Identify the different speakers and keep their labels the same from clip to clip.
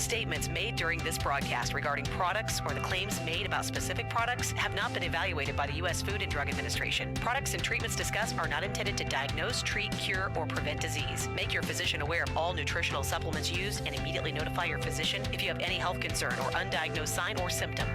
Speaker 1: Statements made during this broadcast regarding products or the claims made about specific products have not been evaluated by the U.S. Food and Drug Administration. Products and treatments discussed are not intended to diagnose, treat, cure, or prevent disease. Make your physician aware of all nutritional supplements used and immediately notify your physician if you have any health concern or undiagnosed sign or symptom.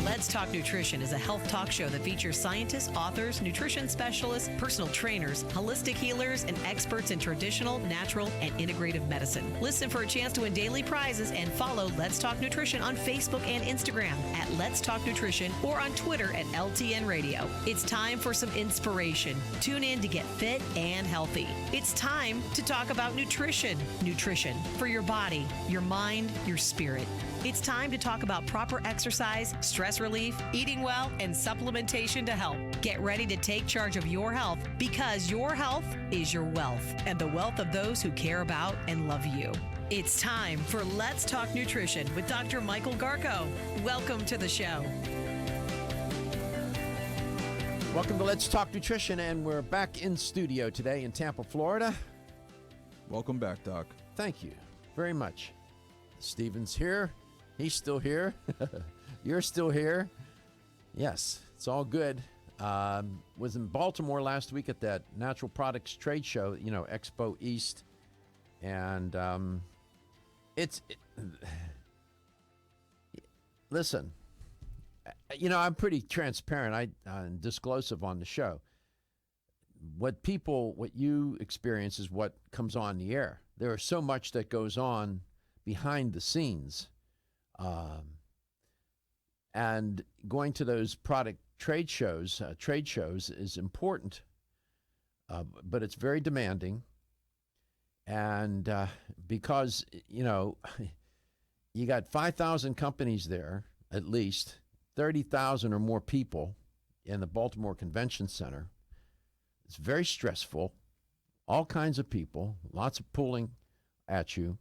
Speaker 1: Let's Talk Nutrition is a health talk show that features scientists, authors, nutrition specialists, personal trainers, holistic healers, and experts in traditional, natural, and integrative medicine. Listen for a chance to win daily prizes and follow Let's Talk Nutrition on Facebook and Instagram at Let's Talk Nutrition or on Twitter at LTN Radio. It's time for some inspiration. Tune in to get fit and healthy. It's time to talk about nutrition. Nutrition for your body, your mind, your spirit. It's time to talk about proper exercise, stress relief, eating well, and supplementation to help. Get ready to take charge of your health because your health is your wealth and the wealth of those who care about and love you. It's time for Let's Talk Nutrition with Dr. Michael Garko. Welcome to the show.
Speaker 2: Welcome to Let's Talk Nutrition, and we're back in studio today in Tampa, Florida.
Speaker 3: Welcome back, Doc.
Speaker 2: Thank you very much. Steven's here. He's still here. You're still here. Yes, it's all good. Was in Baltimore last week at that natural products trade show, Expo East. And listen, I'm pretty transparent and disclosive on the show. What you experience is what comes on the air. There is so much that goes on behind the scenes. And going to those product trade shows is important, but it's very demanding. And because, you got 5,000 companies there, at least 30,000 or more people in the Baltimore Convention Center. It's very stressful, all kinds of people, lots of pulling at you.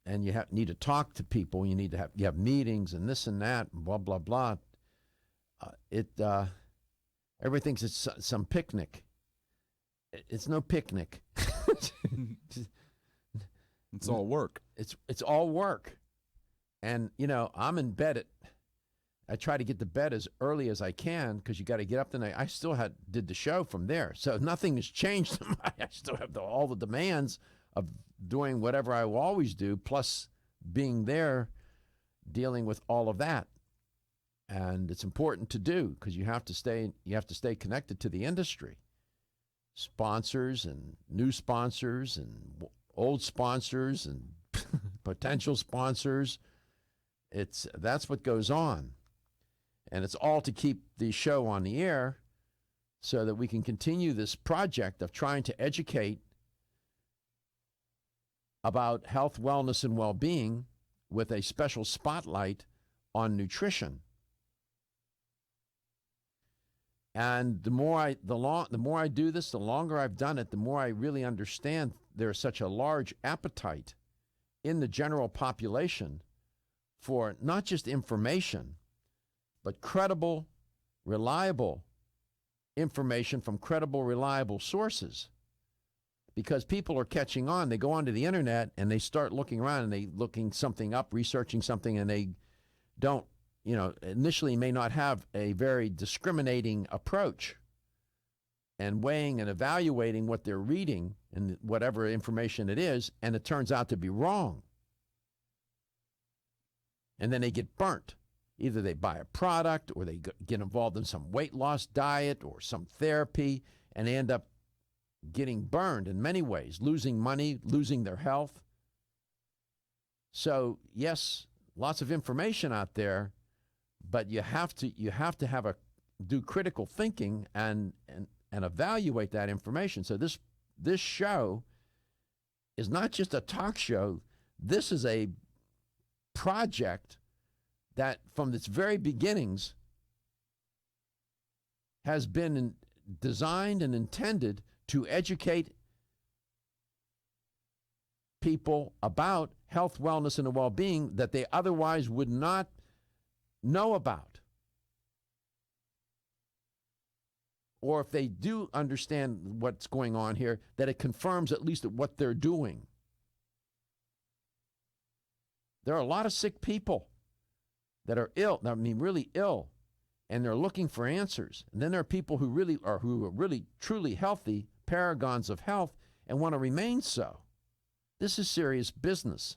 Speaker 2: And you need to talk to people. You have meetings and this and that, and blah blah blah. Everything's some picnic. It's no picnic.
Speaker 3: It's all work.
Speaker 2: It's all work. And I'm in bed I try to get to bed as early as I can because you got to get up the night. I still did the show from there, so nothing has changed. I still have all the demands of doing whatever I will always do, plus being there, dealing with all of that. And it's important to do because you have to stay connected to the industry. Sponsors and new sponsors and old sponsors and potential sponsors. That's what goes on. And it's all to keep the show on the air so that we can continue this project of trying to educate about health, wellness, and well-being with a special spotlight on nutrition. And the more I do this, the longer I've done it, the more I really understand there's such a large appetite in the general population for not just information, but credible, reliable information from credible, reliable sources. Because people are catching on. They go onto the internet and they start looking around and they looking something up, researching something, and they don't, initially may not have a very discriminating approach and weighing and evaluating what they're reading and whatever information it is, and it turns out to be wrong. And then they get burnt. Either they buy a product or they get involved in some weight loss diet or some therapy, and they end up getting burned in many ways, losing money, losing their health. So, yes, lots of information out there, but you have to do critical thinking and evaluate that information. So this show is not just a talk show. This is a project that from its very beginnings has been designed and intended to educate people about health, wellness, and well-being that they otherwise would not know about. Or if they do understand what's going on here, that it confirms at least what they're doing. There are a lot of sick people that are ill, I mean really ill, and they're looking for answers. And then there are people who are really truly healthy, paragons of health, and want to remain so. This is serious business.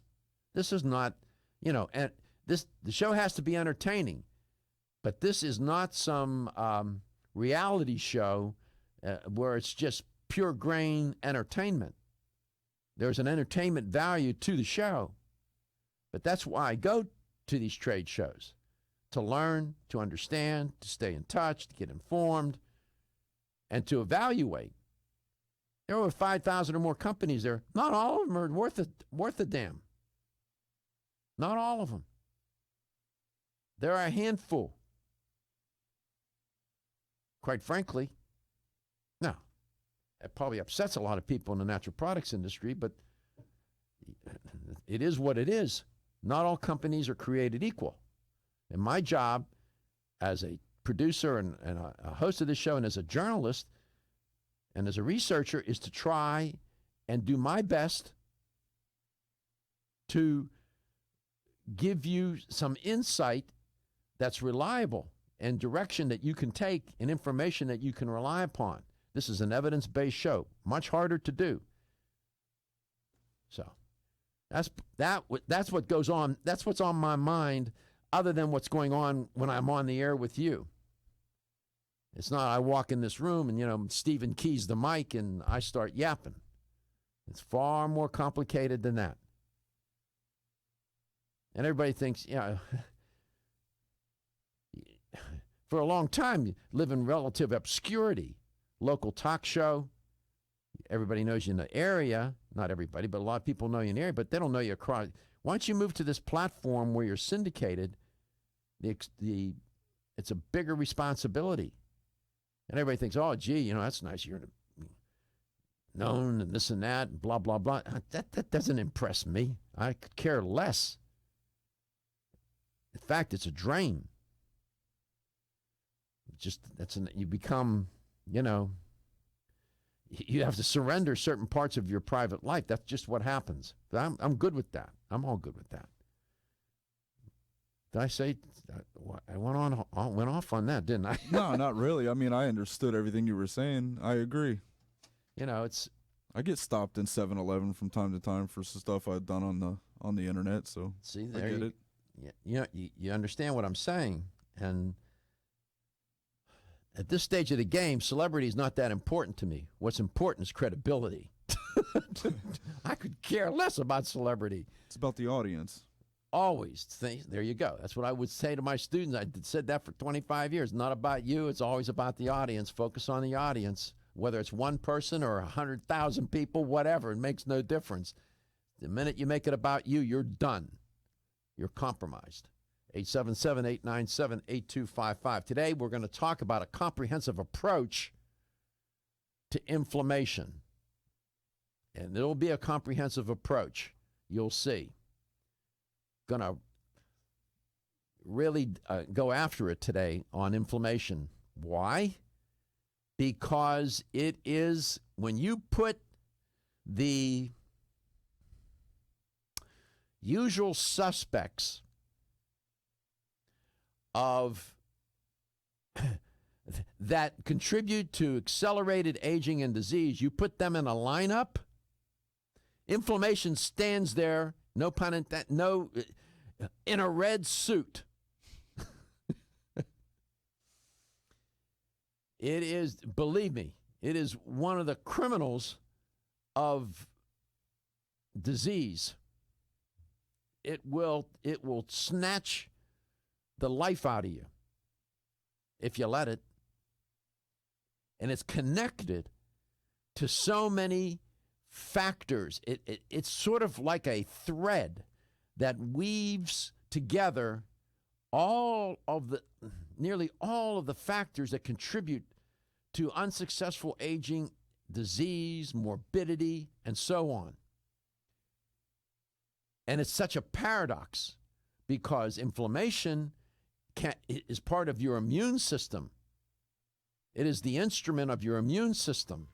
Speaker 2: This is not, and the show has to be entertaining, but this is not some reality show where it's just pure grain entertainment. There's an entertainment value to the show. But that's why I go to these trade shows, to learn, to understand, to stay in touch, to get informed, and to evaluate. There are over 5,000 or more companies there. Not all of them are worth a damn. Not all of them. There are a handful. Quite frankly, now, it probably upsets a lot of people in the natural products industry, but it is what it is. Not all companies are created equal. And my job as a producer and a host of this show and as a journalist and as a researcher is to try and do my best to give you some insight that's reliable and direction that you can take and information that you can rely upon. This is an evidence-based show, much harder to do. So that's what goes on. That's what's on my mind other than what's going on when I'm on the air with you. It's not I walk in this room and, Stephen keys the mic and I start yapping. It's far more complicated than that. And everybody thinks, for a long time, you live in relative obscurity. Local talk show. Everybody knows you in the area. Not everybody, but a lot of people know you in the area, but they don't know you across. Once you move to this platform where you're syndicated, it's a bigger responsibility. And everybody thinks, oh, gee, that's nice. You're known and this and that, and blah, blah, blah. That doesn't impress me. I could care less. In fact, it's a drain. You become, you have to surrender certain parts of your private life. That's just what happens. But I'm good with that. I'm all good with that. Did I say I went off on that, didn't I?
Speaker 3: No, not really. I mean, I understood everything you were saying. I agree.
Speaker 2: I
Speaker 3: get stopped in 7-Eleven from time to time for some stuff I've done on the internet. So
Speaker 2: see,
Speaker 3: I get it.
Speaker 2: Yeah, you understand what I'm saying, and at this stage of the game, celebrity is not that important to me. What's important is credibility. I could care less about celebrity.
Speaker 3: It's about the audience.
Speaker 2: Always. There you go. That's what I would say to my students. I said that for 25 years. Not about you. It's always about the audience. Focus on the audience. Whether it's one person or 100,000 people, whatever, it makes no difference. The minute you make it about you, you're done. You're compromised. 877-897-8255. Today, we're going to talk about a comprehensive approach to inflammation. And it'll be a comprehensive approach. You'll see. Going to really go after it today on inflammation. Why? Because it is, when you put the usual suspects of that contribute to accelerated aging and disease, you put them in a lineup, inflammation stands there, no pun intended, in a red suit. It is, believe me, it is one of the criminals of disease. It will snatch the life out of you if you let it. And it's connected to so many factors. It's sort of like a thread that weaves together nearly all of the factors that contribute to unsuccessful aging, disease, morbidity, and so on. And it's such a paradox because inflammation is part of your immune system. It is the instrument of your immune system.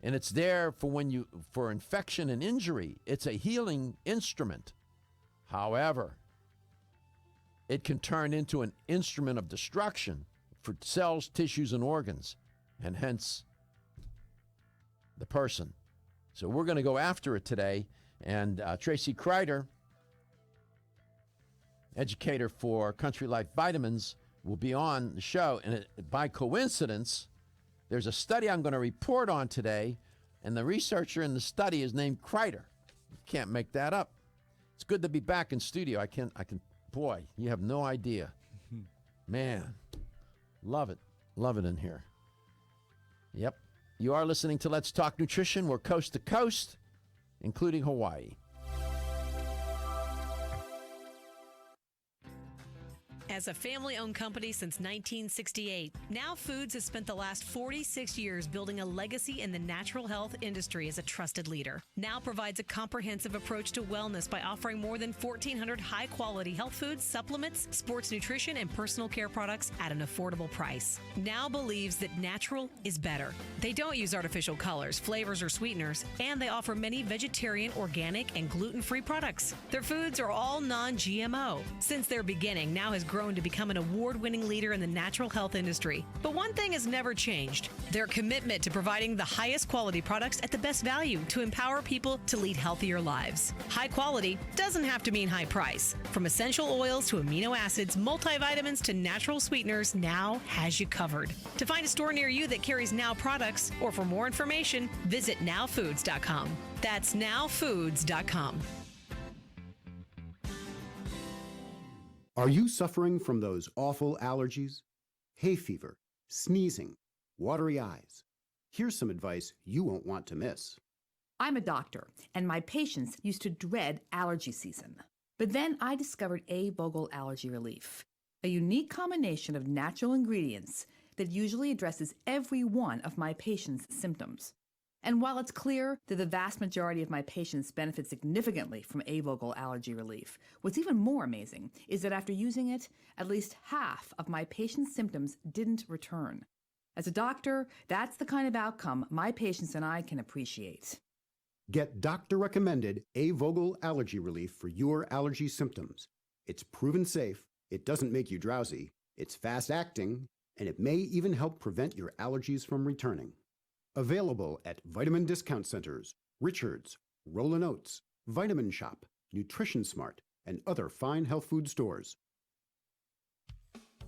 Speaker 2: And it's there for infection and injury. It's a healing instrument. However, it can turn into an instrument of destruction for cells, tissues, and organs, and hence the person. So we're going to go after it today. And Tracy Kreider, educator for Country Life Vitamins, will be on the show. And by coincidence, there's a study I'm going to report on today, and the researcher in the study is named Kreider. You can't make that up. It's good to be back in studio. I can, boy, you have no idea. Man, love it in here. Yep. You are listening to Let's Talk Nutrition. We're coast to coast, including Hawaii.
Speaker 1: As a family-owned company since 1968, Now Foods has spent the last 46 years building a legacy in the natural health industry as a trusted leader. Now provides a comprehensive approach to wellness by offering more than 1,400 high-quality health foods, supplements, sports nutrition, and personal care products at an affordable price. Now believes that natural is better. They don't use artificial colors, flavors, or sweeteners, and they offer many vegetarian, organic, and gluten-free products. Their foods are all non-GMO. Since their beginning, Now has grown to become an award-winning leader in the natural health industry. But one thing has never changed: their commitment to providing the highest quality products at the best value to empower people to lead healthier lives. High quality doesn't have to mean high price. From essential oils to amino acids, multivitamins to natural sweeteners, Now has you covered. To find a store near you that carries Now products, or for more information, visit nowfoods.com. That's nowfoods.com.
Speaker 4: Are you suffering from those awful allergies? Hay fever, sneezing, watery eyes? Here's some advice you won't want to miss.
Speaker 5: I'm a doctor, and my patients used to dread allergy season. But then I discovered A-Vogel Allergy Relief, a unique combination of natural ingredients that usually addresses every one of my patients' symptoms. And while it's clear that the vast majority of my patients benefit significantly from A-Vogel Allergy Relief, what's even more amazing is that after using it, at least half of my patients' symptoms didn't return. As a doctor, that's the kind of outcome my patients and I can appreciate.
Speaker 4: Get doctor-recommended A-Vogel Allergy Relief for your allergy symptoms. It's proven safe, it doesn't make you drowsy, it's fast-acting, and it may even help prevent your allergies from returning. Available at vitamin discount centers, Richards, Rollin' Oats, Vitamin Shop, Nutrition Smart, and other fine health food stores.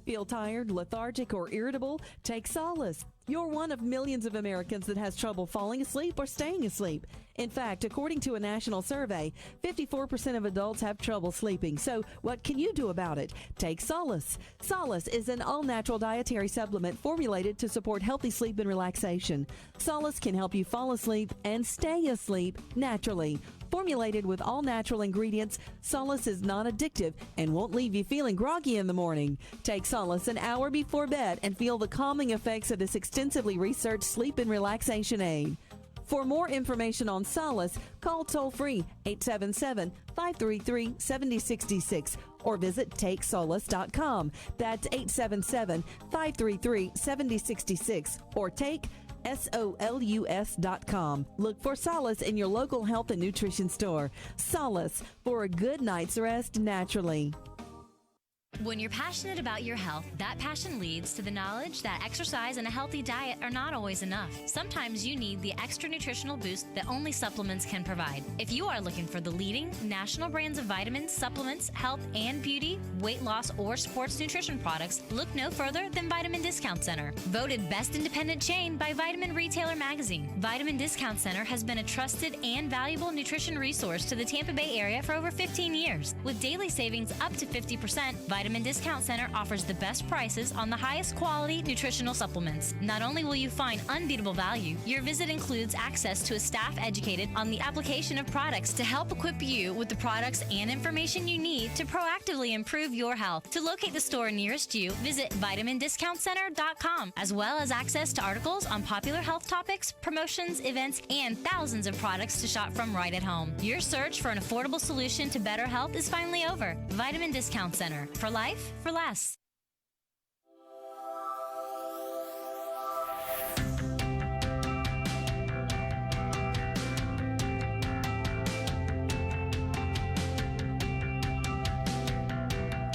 Speaker 6: Feel tired, lethargic, or irritable? Take solace. You're one of millions of Americans that has trouble falling asleep or staying asleep. In fact, according to a national survey, 54% of adults have trouble sleeping. So what can you do about it? Take Solace. Solace is an all-natural dietary supplement formulated to support healthy sleep and relaxation. Solace can help you fall asleep and stay asleep naturally. Formulated with all-natural ingredients, Solace is non-addictive and won't leave you feeling groggy in the morning. Take Solace an hour before bed and feel the calming effects of this extensively researched sleep and relaxation aid. For more information on Solace, call toll-free 877-533-7066 or visit TakeSolace.com. That's 877-533-7066 or take SOLUS.com. Look for Solace in your local health and nutrition store. Solace, for a good night's rest naturally.
Speaker 7: When you're passionate about your health, that passion leads to the knowledge that exercise and a healthy diet are not always enough. Sometimes you need the extra nutritional boost that only supplements can provide. If you are looking for the leading national brands of vitamins, supplements, health and beauty, weight loss, or sports nutrition products, look no further than Vitamin Discount Center. Voted best independent chain by Vitamin Retailer Magazine, Vitamin Discount Center has been a trusted and valuable nutrition resource to the Tampa Bay area for over 15 years. With daily savings up to 50%, Vitamin Discount Center offers the best prices on the highest quality nutritional supplements. Not only will you find unbeatable value, your visit includes access to a staff educated on the application of products to help equip you with the products and information you need to proactively improve your health. To locate the store nearest you, visit vitamindiscountcenter.com, as well as access to articles on popular health topics, promotions, events, and thousands of products to shop from right at home. Your search for an affordable solution to better health is finally over. Vitamin Discount Center. For life, for less.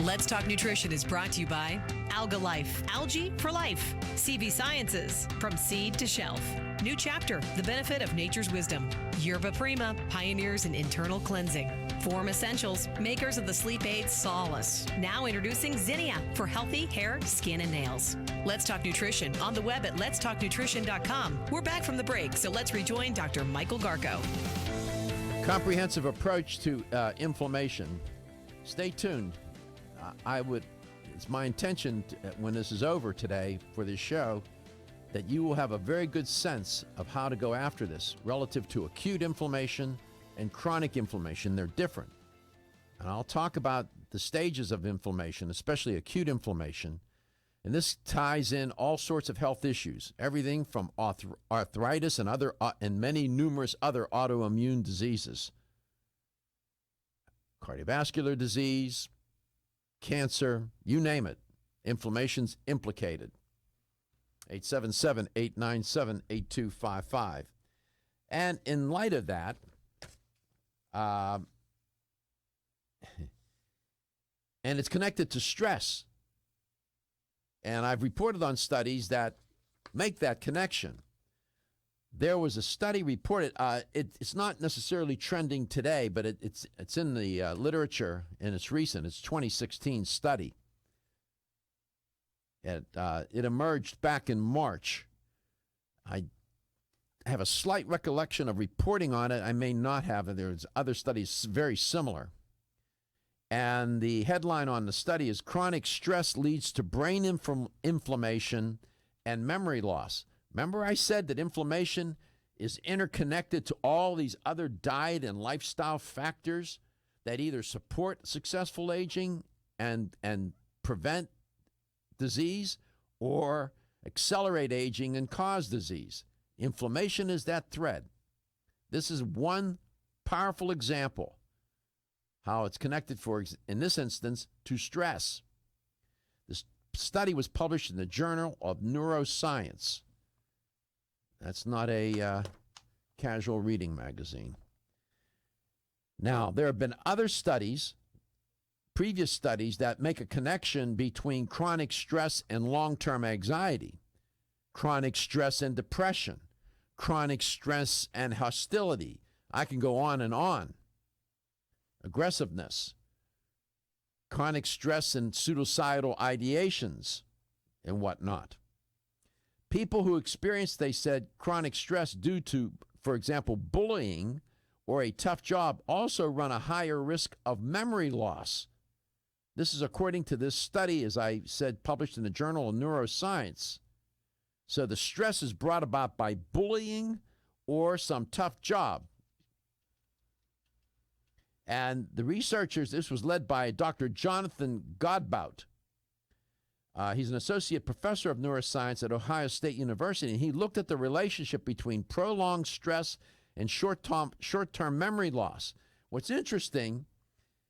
Speaker 1: Let's Talk Nutrition is brought to you by Alga Life, Algae for Life, CV Sciences, from seed to shelf. New Chapter, the benefit of nature's wisdom. Yerba Prima, pioneers in internal cleansing. Form Essentials, makers of the sleep aid Solace. Now introducing Zinnia for healthy hair, skin, and nails. Let's Talk Nutrition on the web at letstalknutrition.com. We're back from the break, so let's rejoin Dr. Michael Garko.
Speaker 2: Comprehensive approach to inflammation. Stay tuned. It's my intention when this is over today for this show that you will have a very good sense of how to go after this relative to acute inflammation and chronic inflammation. They're different. And I'll talk about the stages of inflammation, especially acute inflammation. And this ties in all sorts of health issues, everything from arthritis and many numerous other autoimmune diseases, cardiovascular disease, cancer, you name it. Inflammation's implicated. 877-897-8255. And in light of that, and it's connected to stress. And I've reported on studies that make that connection. There was a study reported. It's not necessarily trending today, but it's in the literature, and it's recent. It's 2016 study. It emerged back in March. I have a slight recollection of reporting on it. I may not have. There's other studies very similar. And the headline on the study is Chronic Stress Leads to Brain Inflammation and Memory Loss. Remember I said that inflammation is interconnected to all these other diet and lifestyle factors that either support successful aging and prevent disease or accelerate aging and cause disease. Inflammation is that thread. This is one powerful example how it's connected, in this instance, to stress. This study was published in the Journal of Neuroscience. That's not a casual reading magazine. Now, there have been other studies, previous studies, that make a connection between chronic stress and long-term anxiety, chronic stress and depression, chronic stress and hostility. I can go on and on. Aggressiveness, chronic stress and suicidal ideations, and whatnot. People who experience, they said, chronic stress due to, for example, bullying or a tough job also run a higher risk of memory loss. This is according to this study, as I said, published in the Journal of Neuroscience. So the stress is brought about by bullying or some tough job. And the researchers, this was led by Dr. Jonathan Godbout. He's an associate professor of neuroscience at Ohio State University, and he looked at the relationship between prolonged stress and short-term memory loss. What's interesting,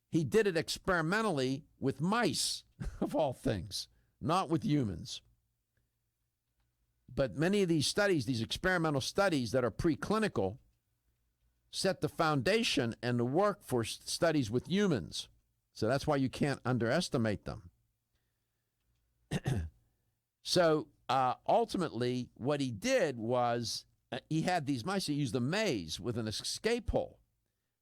Speaker 2: he did it experimentally with mice, of all things, not with humans. But many of these studies, these experimental studies that are preclinical, set the foundation and the work for studies with humans. So that's why you can't underestimate them. So ultimately, what he did was he had these mice. He used a maze with an escape hole.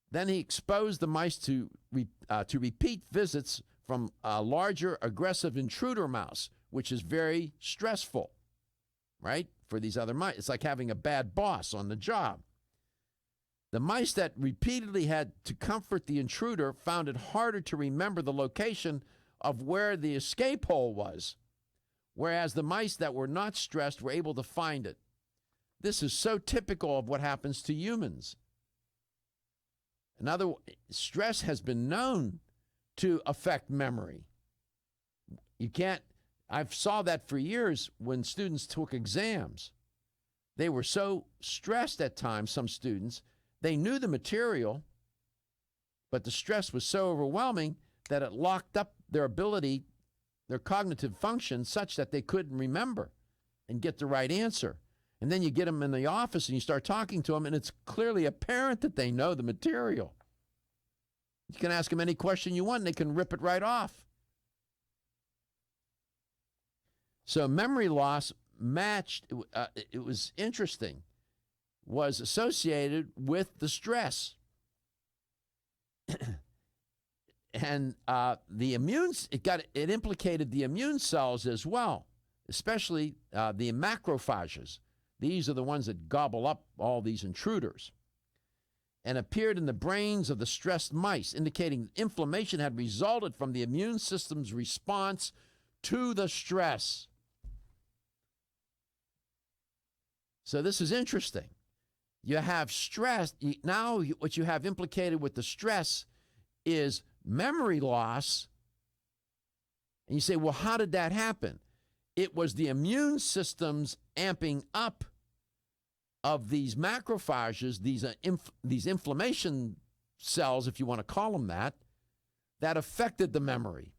Speaker 2: Then he exposed the mice to repeat visits from a larger aggressive intruder mouse, which is very stressful, right, for these other mice. It's like having a bad boss on the job. The mice that repeatedly had to comfort the intruder found it harder to remember the location of where the escape hole was, whereas the mice that were not stressed were able to find it. This is so typical of what happens to humans. Stress has been known to affect memory. I saw that for years when students took exams. They were so stressed at times, some students, they knew the material, but the stress was so overwhelming that it locked up their ability, their cognitive function, such that they couldn't remember and get the right answer. And then you get them in the office and you start talking to them, and it's clearly apparent that they know the material. You can ask them any question you want, and they can rip it right off. So memory loss matched, it was interesting, was associated with the stress. And it implicated the immune cells as well, especially the macrophages. These are the ones that gobble up all these intruders, and appeared in the brains of the stressed mice, indicating inflammation had resulted from the immune system's response to the stress. So this is interesting. You have stress. Now what you have implicated with the stress is memory loss. And you say, well, how did that happen? It was the immune system's amping up of these macrophages, these inflammation cells, if you want to call them that affected the memory.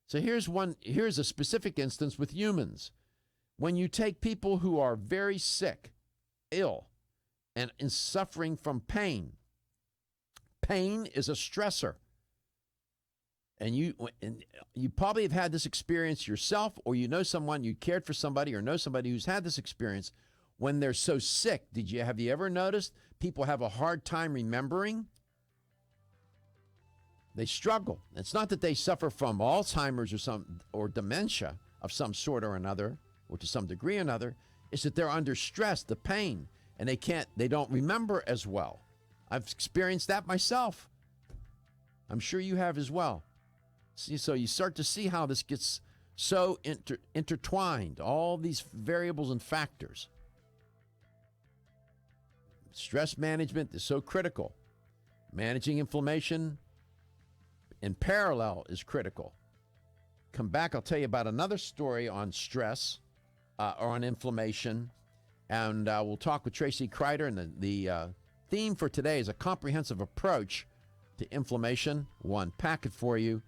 Speaker 2: So here's a specific instance with humans. When you take people who are very sick, ill, and suffering from pain is a stressor. And you probably have had this experience yourself, or you know someone, you cared for somebody or know somebody who's had this experience. When they're so sick, have you ever noticed people have a hard time remembering? They struggle. It's not that they suffer from Alzheimer's or dementia of some sort or another, or to some degree or another. It's that they're under stress, the pain, and they don't remember as well. I've experienced that myself. I'm sure you have as well. See, so you start to see how this gets so intertwined, all these variables and factors. Stress management is so critical. Managing inflammation in parallel is critical. Come back, I'll tell you about another story on stress or on inflammation, and we'll talk with Tracy Kreider, and the theme for today is a comprehensive approach to inflammation. We'll unpack it for you,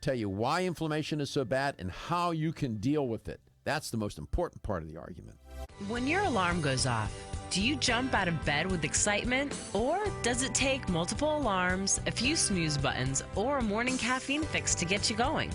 Speaker 2: tell you why inflammation is so bad and how you can deal with it. That's the most important part of the argument.
Speaker 8: When your alarm goes off, do you jump out of bed with excitement? Or does it take multiple alarms, a few snooze buttons, or a morning caffeine fix to get you going?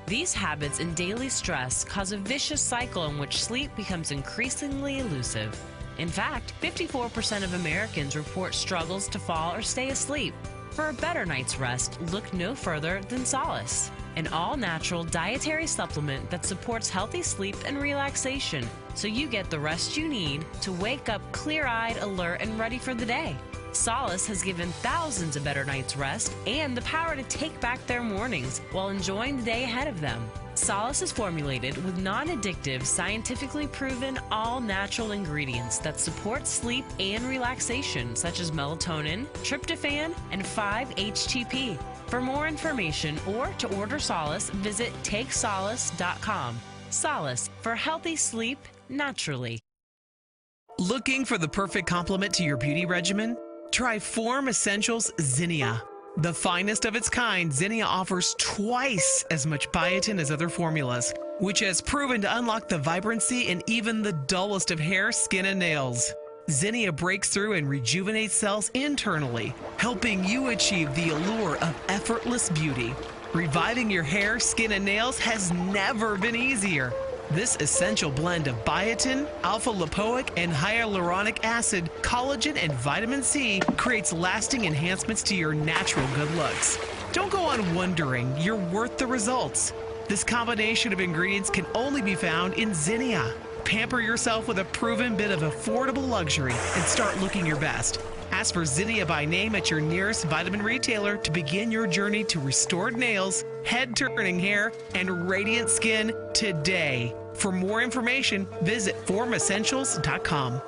Speaker 8: These habits and daily stress cause a vicious cycle in which sleep becomes increasingly elusive. In fact, 54% of Americans report struggles to fall or stay asleep. For a better night's rest, look no further than Solace, an all-natural dietary supplement that supports healthy sleep and relaxation, so you get the rest you need to wake up clear-eyed, alert, and ready for the day. Solace has given thousands a better night's rest and the power to take back their mornings while enjoying the day ahead of them. Solace is formulated with non-addictive, scientifically proven, all-natural ingredients that support sleep and relaxation, such as melatonin, tryptophan, and 5-HTP. For more information or to order Solace, visit takesolace.com. Solace, for healthy sleep naturally.
Speaker 9: Looking for the perfect complement to your beauty regimen? Try Form Essentials Zinnia. The finest of its kind, Zinnia offers twice as much biotin as other formulas, which has proven to unlock the vibrancy in even the dullest of hair, skin, and nails. Zinnia breaks through and rejuvenates cells internally, helping you achieve the allure of effortless beauty. Reviving your hair, skin, and nails has never been easier. This essential blend of biotin, alpha-lipoic, and hyaluronic acid, collagen, and vitamin C creates lasting enhancements to your natural good looks. Don't go on wondering, you're worth the results. This combination of ingredients can only be found in Zinnia. Pamper yourself with a proven bit of affordable luxury and start looking your best. Ask for Zinnia by name at your nearest vitamin retailer to begin your journey to restored nails, head-turning hair, and radiant skin today. For more information, visit formessentials.com.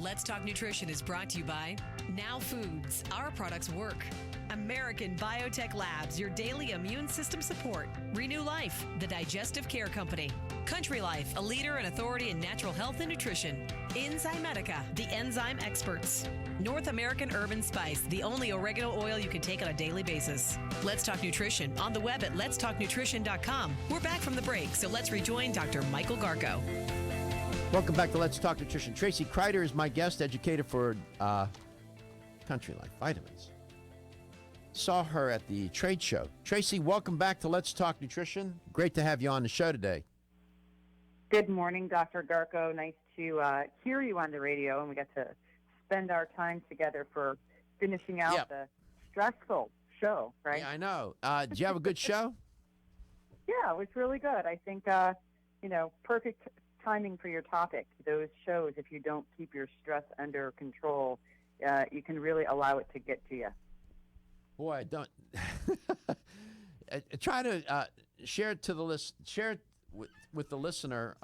Speaker 1: Let's Talk Nutrition is brought to you by Now Foods. Our products work. American Biotech Labs, your daily immune system support. Renew Life, the digestive care company. Country Life, a leader and authority in natural health and nutrition. Enzymedica, the enzyme experts. North American Urban Spice, the only oregano oil you can take on a daily basis. Let's Talk Nutrition on the web at letstalknutrition.com. We're back from the break, so let's rejoin Dr. Michael Garko.
Speaker 2: Welcome back to Let's Talk Nutrition. Tracy Kreider is my guest, educator for Country Life Vitamins. Saw her at the trade show. Tracy, welcome back to Let's Talk Nutrition. Great to have you on the show today.
Speaker 10: Good morning, Dr. Garko. Nice to hear you on the radio, and we got to spend our time together for finishing out the stressful show, right?
Speaker 2: Yeah, I know. Did you have a good show?
Speaker 10: Yeah, it was really good. I think, perfect timing for your topic. Those shows, if you don't keep your stress under control, you can really allow it to get to you.
Speaker 2: Boy, don't try to share it to the share it with the listener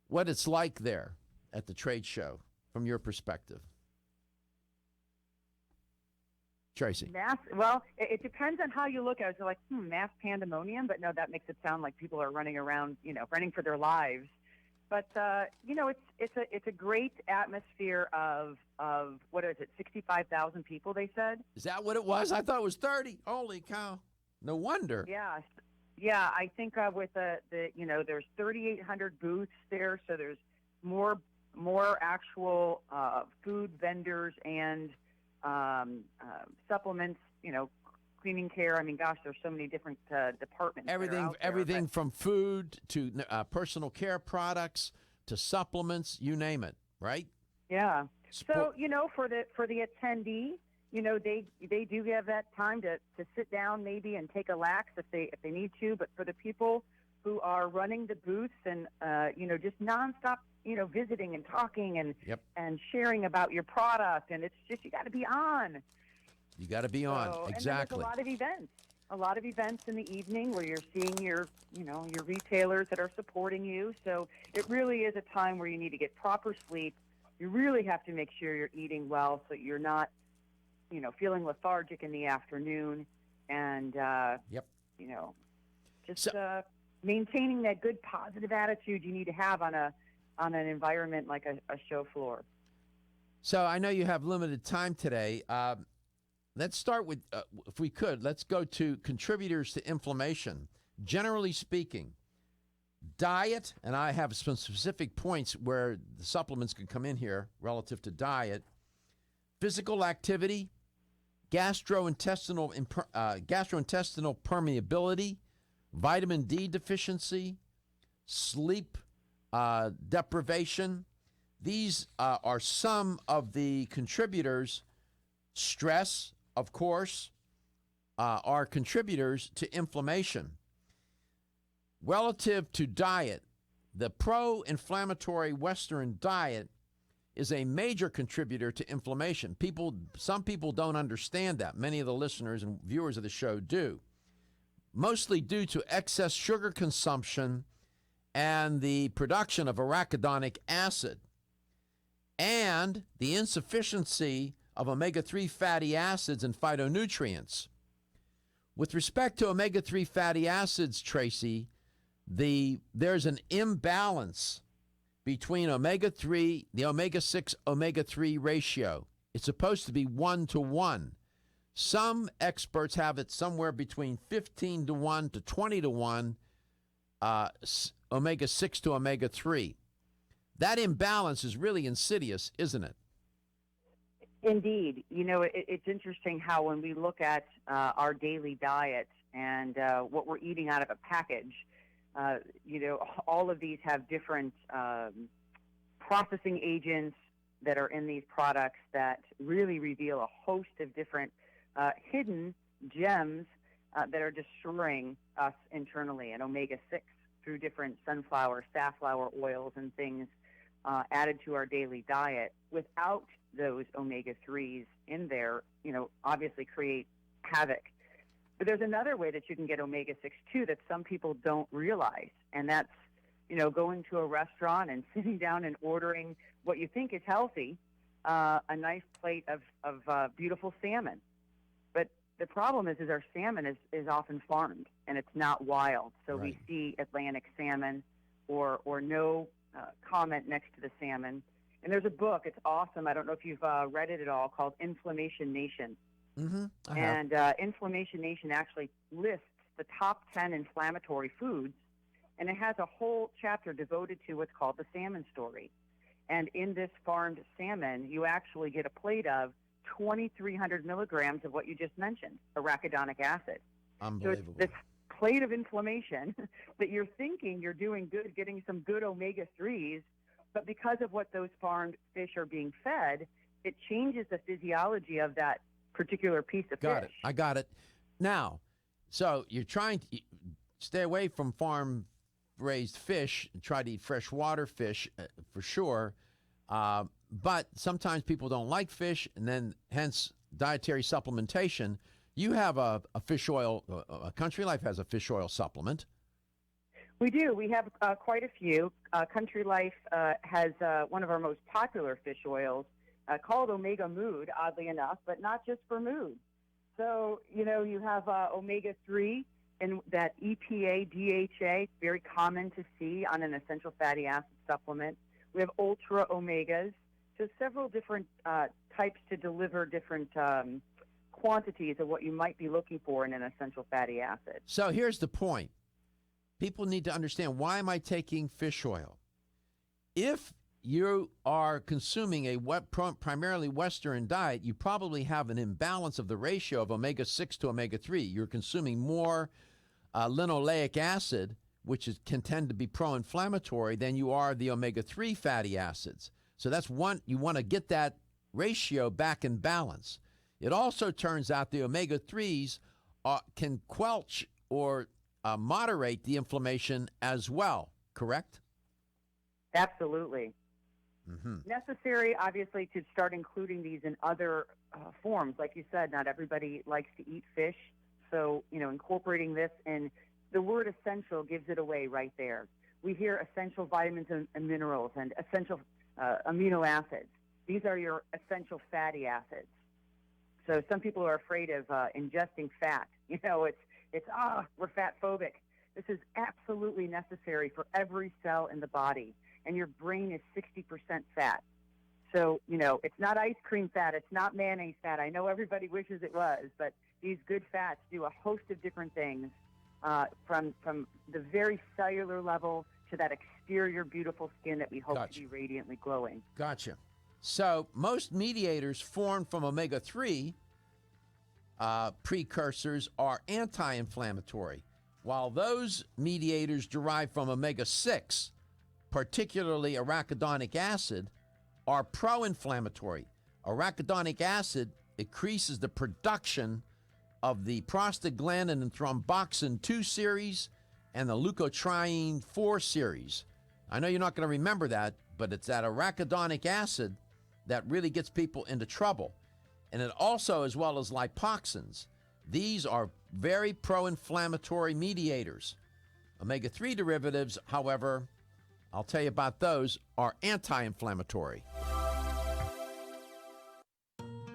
Speaker 2: what it's like there at the trade show from your perspective. Tracy.
Speaker 10: Well, it depends on how you look at it. So like, mass pandemonium, but no, that makes it sound like people are running around, running for their lives. But it's a great atmosphere of what is it, 65,000 people? They said.
Speaker 2: Is that what it was? I thought it was 30. Holy cow! No wonder.
Speaker 10: Yeah. I think with the there's 3,800 booths there, so there's more actual food vendors and supplements. Cleaning care. I mean, gosh, there's so many different departments.
Speaker 2: Everything from food to personal care products to supplements, you name it, right?
Speaker 10: Yeah. So for the attendee, they do have that time to sit down maybe and take a lax if they need to. But for the people who are running the booths and just nonstop visiting and talking and sharing about your product, and it's just you got to be on.
Speaker 2: You got to be on. Exactly.
Speaker 10: And there's a lot of events in the evening where you're seeing your retailers that are supporting you. So it really is a time where you need to get proper sleep. You really have to make sure you're eating well so you're not, feeling lethargic in the afternoon, and maintaining that good positive attitude you need to have on an environment like a show floor.
Speaker 2: So I know you have limited time today. Let's start with, if we could, let's go to contributors to inflammation. Generally speaking, diet, and I have some specific points where the supplements can come in here relative to diet, physical activity, gastrointestinal permeability, vitamin D deficiency, sleep deprivation. These are some of the contributors. Stress, of course, are contributors to inflammation. Relative to diet, the pro-inflammatory Western diet is a major contributor to inflammation. Some people don't understand that. Many of the listeners and viewers of the show do. Mostly due to excess sugar consumption and the production of arachidonic acid and the insufficiency of omega-3 fatty acids and phytonutrients. With respect to omega-3 fatty acids, Tracy, there's an imbalance between omega-3, the omega-6, omega-3 ratio. It's supposed to be 1-to-1. Some experts have it somewhere between 15-to-1 to 20-to-1, omega-6 to omega-3. That imbalance is really insidious, isn't it?
Speaker 10: Indeed. It's interesting how when we look at our daily diet and what we're eating out of a package, all of these have different processing agents that are in these products that really reveal a host of different hidden gems that are destroying us internally, and omega-6 through different sunflower, safflower oils and things added to our daily diet. Without those omega-3s in there, obviously create havoc. But there's another way that you can get omega-6 too that some people don't realize, and that's going to a restaurant and sitting down and ordering what you think is healthy, a nice plate of beautiful salmon. But the problem is our salmon is often farmed, and it's not wild. So
Speaker 2: Right.
Speaker 10: we see Atlantic salmon or no comment next to the salmon. And there's a book, it's awesome. I don't know if you've read it at all, called Inflammation Nation.
Speaker 2: Mm-hmm. I have.
Speaker 10: And Inflammation Nation actually lists the top 10 inflammatory foods, and it has a whole chapter devoted to what's called the salmon story. And in this farmed salmon, you actually get a plate of 2,300 milligrams of what you just mentioned, arachidonic acid.
Speaker 2: Unbelievable.
Speaker 10: So it's this plate of inflammation that you're thinking you're doing good, getting some good omega-3s, but because of what those farmed fish are being fed, it changes the physiology of that particular piece of
Speaker 2: Got
Speaker 10: fish.
Speaker 2: it. I got it. Now, so you're trying to stay away from farm-raised fish and try to eat freshwater fish for sure. But sometimes people don't like fish, and then hence dietary supplementation. You have a fish oil. Country Life has a fish oil supplement.
Speaker 10: We do. We have quite a few. Country Life has one of our most popular fish oils called Omega Mood, oddly enough, but not just for mood. So, you have omega-3 and that EPA, DHA, very common to see on an essential fatty acid supplement. We have ultra omegas, so several different types to deliver different quantities of what you might be looking for in an essential fatty acid.
Speaker 2: So here's the point. People need to understand, why am I taking fish oil? If you are consuming a primarily Western diet, you probably have an imbalance of the ratio of omega-6 to omega-3. You're consuming more linoleic acid, which can tend to be pro-inflammatory, than you are the omega-3 fatty acids. So that's one, you want to get that ratio back in balance. It also turns out the omega-3s can quelch or moderate the inflammation as well, correct?
Speaker 10: Absolutely.
Speaker 2: Mm-hmm.
Speaker 10: Necessary, obviously, to start including these in other forms. Like you said, not everybody likes to eat fish, so, incorporating this, and the word essential gives it away right there. We hear essential vitamins and minerals and essential amino acids. These are your essential fatty acids. So some people are afraid of ingesting fat. We're fat phobic. This is absolutely necessary for every cell in the body, and your brain is 60% fat. So, it's not ice cream fat, it's not mayonnaise fat. I know everybody wishes it was, but these good fats do a host of different things, from the very cellular level to that exterior beautiful skin that we hope to be radiantly glowing.
Speaker 2: Gotcha. So most mediators formed from omega-3 precursors are anti-inflammatory, while those mediators derived from omega-6, particularly arachidonic acid, are pro-inflammatory. Arachidonic acid increases the production of the prostaglandin and thromboxane 2 series and the leukotriene 4 series. I know you're not going to remember that, but it's that arachidonic acid that really gets people into trouble. And it also, as well as lipoxins, these are very pro-inflammatory mediators. Omega-3 derivatives, however, I'll tell you about those, are anti-inflammatory.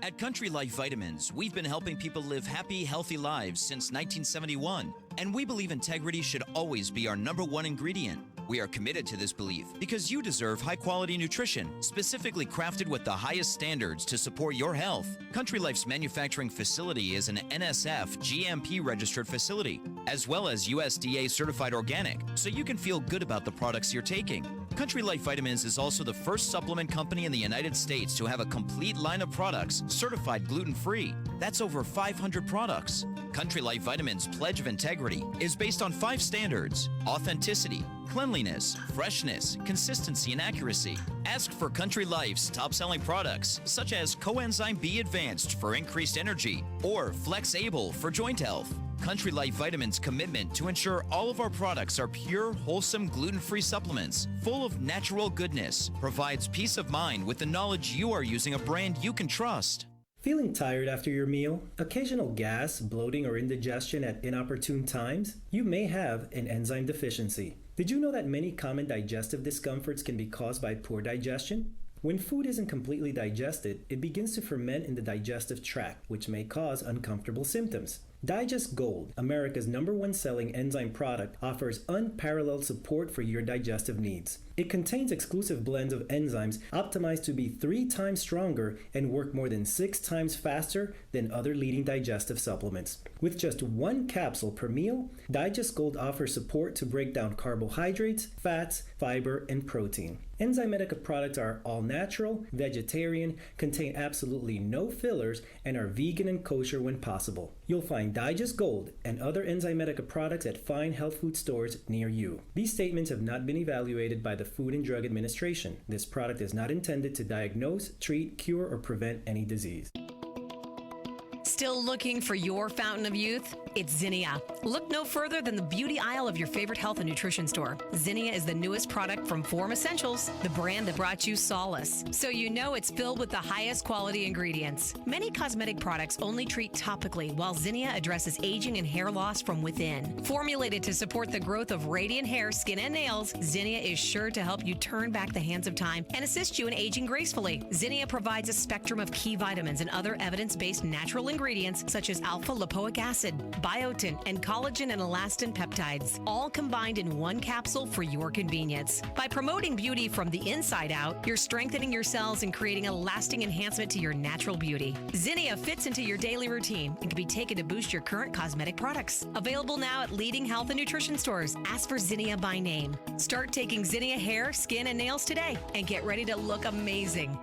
Speaker 11: At Country Life Vitamins, we've been helping people live happy, healthy lives since 1971, and we believe integrity should always be our #1 ingredient. We are committed to this belief because you deserve high-quality nutrition, specifically crafted with the highest standards to support your health. Country Life's manufacturing facility is an NSF GMP-registered facility, as well as USDA certified organic, so you can feel good about the products you're taking. Country Life Vitamins is also the first supplement company in the United States to have a complete line of products certified gluten-free. That's over 500 products. Country Life Vitamins' pledge of integrity is based on 5 standards: authenticity, cleanliness, freshness, consistency, and accuracy. Ask for Country Life's top-selling products, such as Coenzyme B Advanced for increased energy or Flex Able for joint health. Country Life Vitamins' commitment to ensure all of our products are pure, wholesome, gluten-free supplements full of natural goodness provides peace of mind with the knowledge you are using a brand you can trust.
Speaker 12: Feeling tired after your meal? Occasional gas, bloating, or indigestion at inopportune times? You may have an enzyme deficiency. Did you know that many common digestive discomforts can be caused by poor digestion? When food isn't completely digested, it begins to ferment in the digestive tract, which may cause uncomfortable symptoms. Digest Gold, America's #1 selling enzyme product, offers unparalleled support for your digestive needs. It contains exclusive blends of enzymes optimized to be 3 times stronger and work more than 6 times faster than other leading digestive supplements. With just 1 capsule per meal, Digest Gold offers support to break down carbohydrates, fats, fiber, and protein. Enzymedica products are all natural, vegetarian, contain absolutely no fillers, and are vegan and kosher when possible. You'll find Digest Gold and other Enzymedica products at fine health food stores near you. These statements have not been evaluated by the Food and Drug Administration. This product is not intended to diagnose, treat, cure, or prevent any disease.
Speaker 1: Still looking for your fountain of youth? It's Zinnia. Look no further than the beauty aisle of your favorite health and nutrition store. Zinnia is the newest product from Form Essentials, the brand that brought you solace. So you know it's filled with the highest quality ingredients. Many cosmetic products only treat topically, while Zinnia addresses aging and hair loss from within. Formulated to support the growth of radiant hair, skin, and nails, Zinnia is sure to help you turn back the hands of time and assist you in aging gracefully. Zinnia provides a spectrum of key vitamins and other evidence-based natural ingredients such as alpha-lipoic acid, biotin, and collagen and elastin peptides, all combined in one capsule for your convenience. By promoting beauty from the inside out, you're strengthening your cells and creating a lasting enhancement to your natural beauty. Zinnia fits into your daily routine and can be taken to boost your current cosmetic products. Available now at leading health and nutrition stores. Ask for Zinnia by name. Start taking Zinnia hair, skin, and nails today and get ready to look amazing.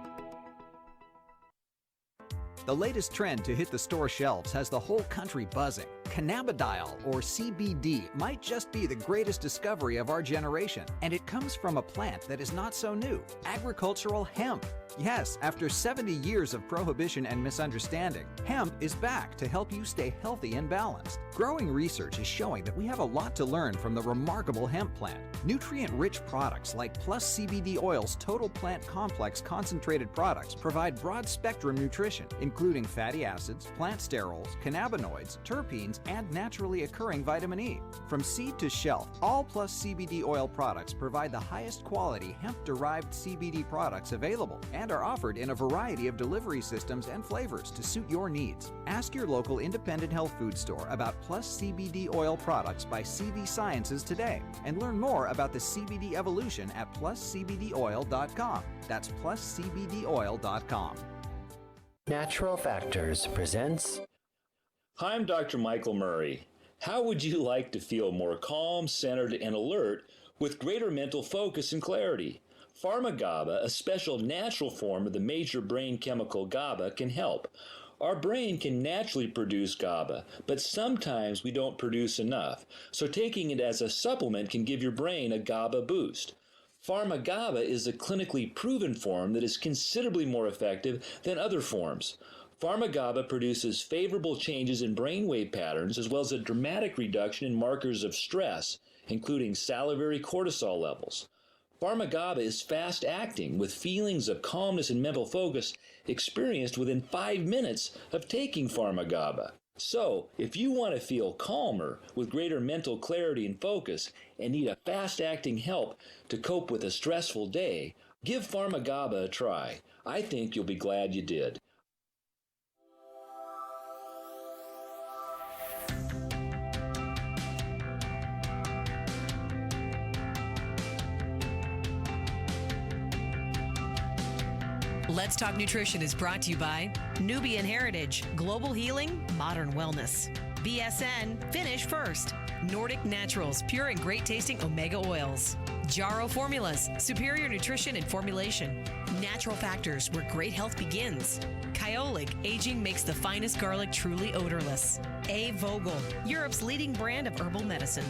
Speaker 13: The latest trend to hit the store shelves has the whole country buzzing. Cannabidiol, or CBD, might just be the greatest discovery of our generation, and it comes from a plant that is not so new, agricultural hemp. Yes, after 70 years of prohibition and misunderstanding, hemp is back to help you stay healthy and balanced. Growing research is showing that we have a lot to learn from the remarkable hemp plant. Nutrient-rich products like Plus CBD Oil's Total Plant Complex concentrated products provide broad-spectrum nutrition, including fatty acids, plant sterols, cannabinoids, terpenes, and naturally occurring vitamin E. From seed to shelf, all Plus CBD Oil products provide the highest quality hemp-derived CBD products available and are offered in a variety of delivery systems and flavors to suit your needs. Ask your local independent health food store about Plus CBD Oil products by CV Sciences today and learn more about the CBD evolution at pluscbdoil.com. That's pluscbdoil.com.
Speaker 14: Natural Factors presents.
Speaker 15: Hi, I'm Dr. Michael Murray. How would you like to feel more calm, centered, and alert with greater mental focus and clarity? Pharma-GABA, a special natural form of the major brain chemical GABA, can help. Our brain can naturally produce GABA, but sometimes we don't produce enough, so taking it as a supplement can give your brain a GABA boost. Pharma-GABA is a clinically proven form that is considerably more effective than other forms. Pharma-GABA produces favorable changes in brainwave patterns as well as a dramatic reduction in markers of stress, including salivary cortisol levels. Pharma-GABA is fast-acting, with feelings of calmness and mental focus experienced within 5 minutes of taking Pharma-GABA. So, if you want to feel calmer with greater mental clarity and focus and need a fast-acting help to cope with a stressful day, give Pharma-GABA a try. I think you'll be glad you did.
Speaker 1: Let's Talk Nutrition is brought to you by Nubian Heritage, Global Healing, Modern Wellness. BSN, Finish First. Nordic Naturals, pure and great tasting omega oils. Jarrow Formulas, superior nutrition and formulation. Natural Factors, where great health begins. Kyolic, aging makes the finest garlic truly odorless. A. Vogel, Europe's leading brand of herbal medicine.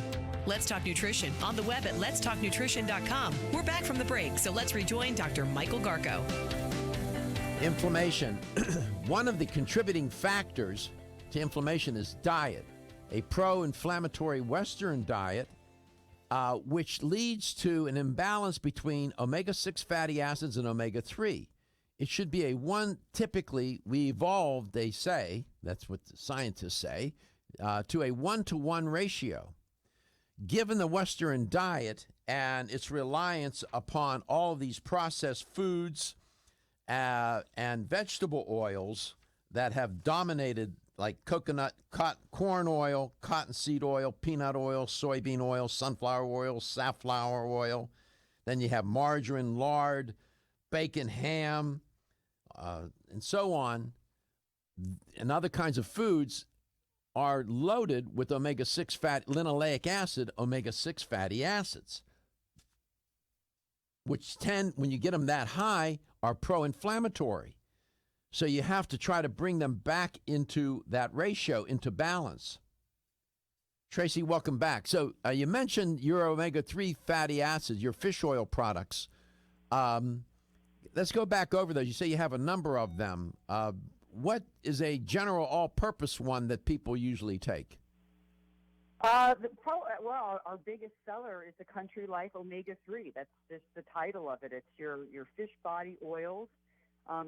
Speaker 1: Let's Talk Nutrition on the web at letstalknutrition.com. We're back from the break, so let's rejoin Dr. Michael Garko.
Speaker 2: Inflammation. One of the contributing factors to inflammation is diet, a pro-inflammatory Western diet, which leads to an imbalance between omega-6 fatty acids and omega-3. It should be typically we evolved, they say, that's what the scientists say, to a 1-to-1 ratio. given the Western diet and its reliance upon all of these processed foods and vegetable oils that have dominated, like coconut, corn oil, cottonseed oil, peanut oil, soybean oil, sunflower oil, safflower oil. Then you have margarine, lard, bacon, ham, and so on, and other kinds of foods are loaded with omega-6 linoleic acid, omega-6 fatty acids, which tend, when you get them that high, are pro-inflammatory. So you have to try to bring them back into that ratio, into balance. Tracy, welcome back. So you mentioned your omega-3 fatty acids, your fish oil products. Let's go back over those. You say you have a number of them. What is a general all-purpose one that people usually take?
Speaker 10: Our biggest seller is the Country Life Omega-3. That's just the title of it. It's your fish body oils.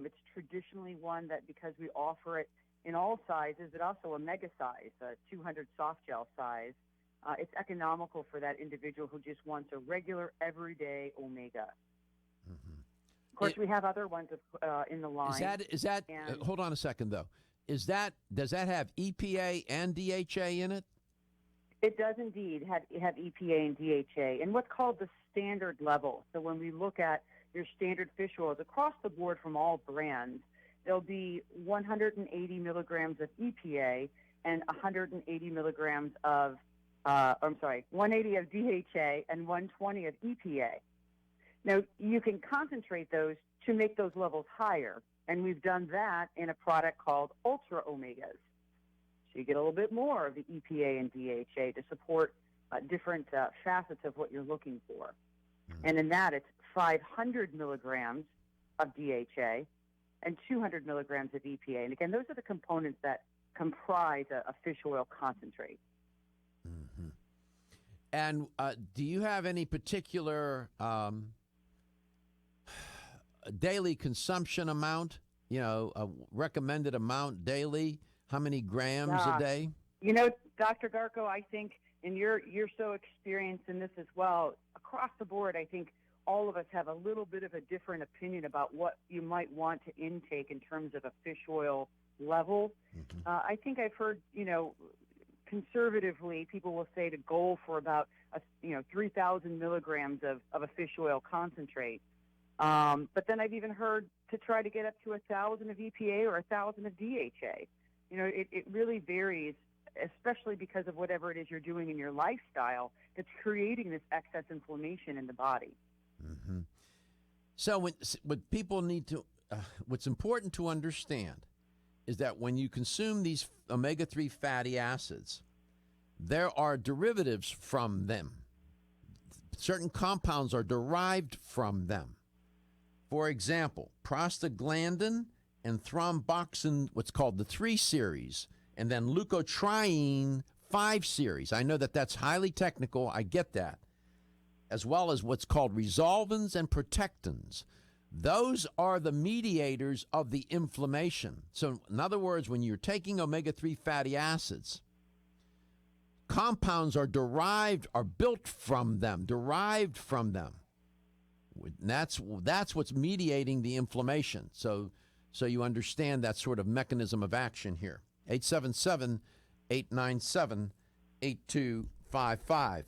Speaker 10: It's traditionally one that, because we offer it in all sizes, but also a mega size, 200 soft gel size, it's economical for that individual who just wants a regular, everyday omega.
Speaker 2: Mm-hmm.
Speaker 10: Of course, we have other ones in the line.
Speaker 2: Is that hold on a second, though. Does that have EPA and DHA in it?
Speaker 10: It does indeed have EPA and DHA, and what's called the standard level. So when we look at your standard fish oils across the board from all brands, there'll be 180 milligrams of EPA and 180 milligrams of, 180 of DHA and 120 of EPA. Now, you can concentrate those to make those levels higher, and we've done that in a product called Ultra Omegas. So you get a little bit more of the EPA and DHA to support different facets of what you're looking for. And in that, it's 500 milligrams of DHA and 200 milligrams of EPA. And again, those are the components that comprise a fish oil concentrate.
Speaker 2: Mm-hmm. And do you have any particular daily consumption amount, a recommended amount daily? How many grams a day?
Speaker 10: Dr. Garko, I think, and you're so experienced in this as well, across the board, I think all of us have a little bit of a different opinion about what you might want to intake in terms of a fish oil level. Mm-hmm. I think I've heard, conservatively, people will say to goal for about 3,000 milligrams of a fish oil concentrate. But then I've even heard to try to get up to 1,000 of EPA or 1,000 of DHA. It really varies, especially because of whatever it is you're doing in your lifestyle that's creating this excess inflammation in the body.
Speaker 2: Mm-hmm. So what people need to, what's important to understand is that when you consume these omega-3 fatty acids, there are derivatives from them. Certain compounds are derived from them. For example, prostaglandin and thromboxane, what's called the 3 series, and then leukotriene 5 series. I know that that's highly technical. I get that. As well as what's called resolvins and protectins. Those are the mediators of the inflammation. So in other words, when you're taking omega-3 fatty acids, compounds are built from them, derived from them. That's what's mediating the inflammation. So you understand that sort of mechanism of action here. 877-897-8255.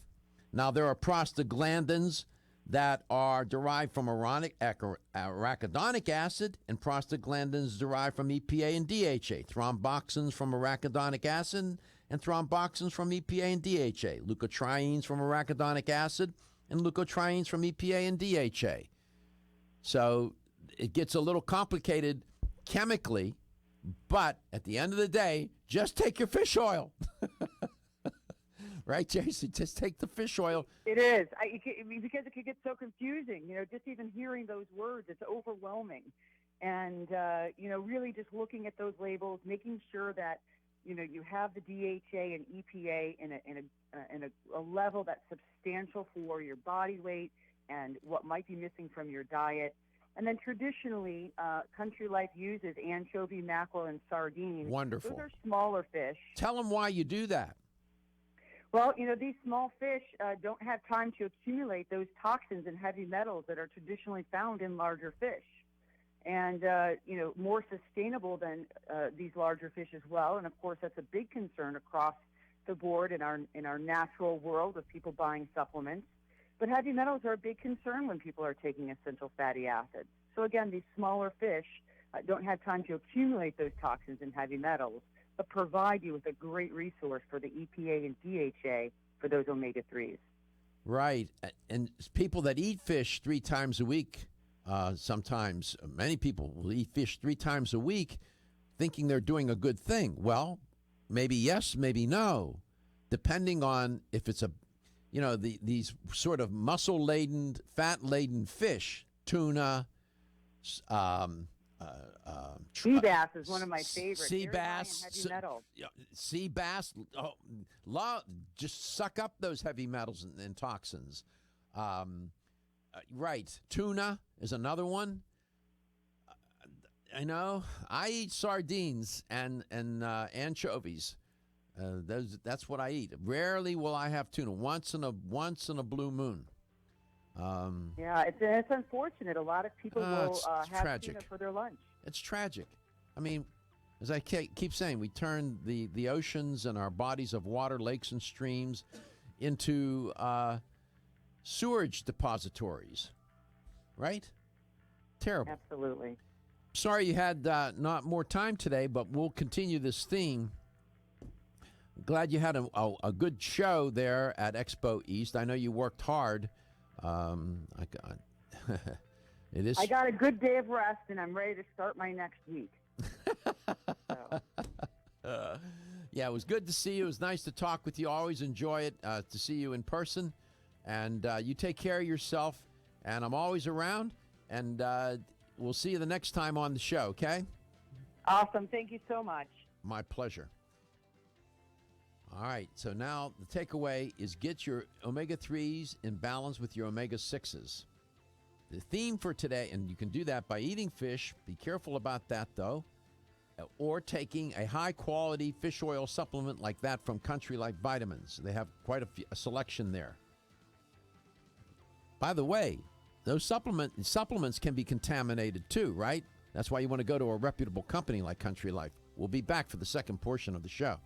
Speaker 2: Now, there are prostaglandins that are derived from arachidonic acid, and prostaglandins derived from EPA and DHA. Thromboxanes from arachidonic acid, and thromboxanes from EPA and DHA. Leukotrienes from arachidonic acid, and leukotrienes from EPA and DHA. So it gets a little complicated chemically, but at the end of the day, just take your fish oil. Right, Tracy? Just take the fish oil.
Speaker 10: It is. Because it could get so confusing. Just even hearing those words, it's overwhelming. And, really just looking at those labels, making sure that, you have the DHA and EPA in a level that's substantial for your body weight and what might be missing from your diet. And then traditionally, Country Life uses anchovy, mackerel, and sardines.
Speaker 2: Wonderful.
Speaker 10: Those are smaller fish.
Speaker 2: Tell them why you do that.
Speaker 10: Well, these small fish don't have time to accumulate those toxins and heavy metals that are traditionally found in larger fish. And, more sustainable than these larger fish as well. And, of course, that's a big concern across the board in our natural world of people buying supplements. But heavy metals are a big concern when people are taking essential fatty acids. So, again, these smaller fish don't have time to accumulate those toxins and heavy metals, but provide you with a great resource for the EPA and DHA for those omega-3s.
Speaker 2: Right. And people that eat fish 3 times a week, sometimes many people will eat fish 3 times a week thinking they're doing a good thing. Well, maybe yes, maybe no, depending on if it's these sort of muscle-laden, fat-laden fish, tuna,
Speaker 10: sea bass is one of my favorites.
Speaker 2: Sea bass,
Speaker 10: heavy metal.
Speaker 2: Sea bass, just suck up those heavy metals and toxins. Right, tuna is another one. I know. I eat sardines and anchovies. That's what I eat. Rarely will I have tuna. Once in a blue moon.
Speaker 10: Yeah, it's unfortunate. A lot of people will have
Speaker 2: tragic.
Speaker 10: tuna for their lunch.
Speaker 2: It's tragic. I mean, as I keep saying, we turn the oceans and our bodies of water, lakes and streams, into sewerage depositories. Right? Terrible.
Speaker 10: Absolutely.
Speaker 2: Sorry you had not more time today, but we'll continue this theme. Glad you had a good show there at Expo East. I know you worked hard. It is.
Speaker 10: I got a good day of rest, and I'm ready to start my next week.
Speaker 2: Yeah, it was good to see you. It was nice to talk with you. Always enjoy it to see you in person. And you take care of yourself. And I'm always around. And we'll see you the next time on the show, okay?
Speaker 10: Awesome. Thank you so much.
Speaker 2: My pleasure. All right, so now the takeaway is get your omega-3s in balance with your omega-6s. The theme for today, and you can do that by eating fish. Be careful about that, though. Or taking a high-quality fish oil supplement like that from Country Life Vitamins. They have quite a selection there. By the way, those supplements can be contaminated too, right? That's why you want to go to a reputable company like Country Life. We'll be back for the second portion of the show.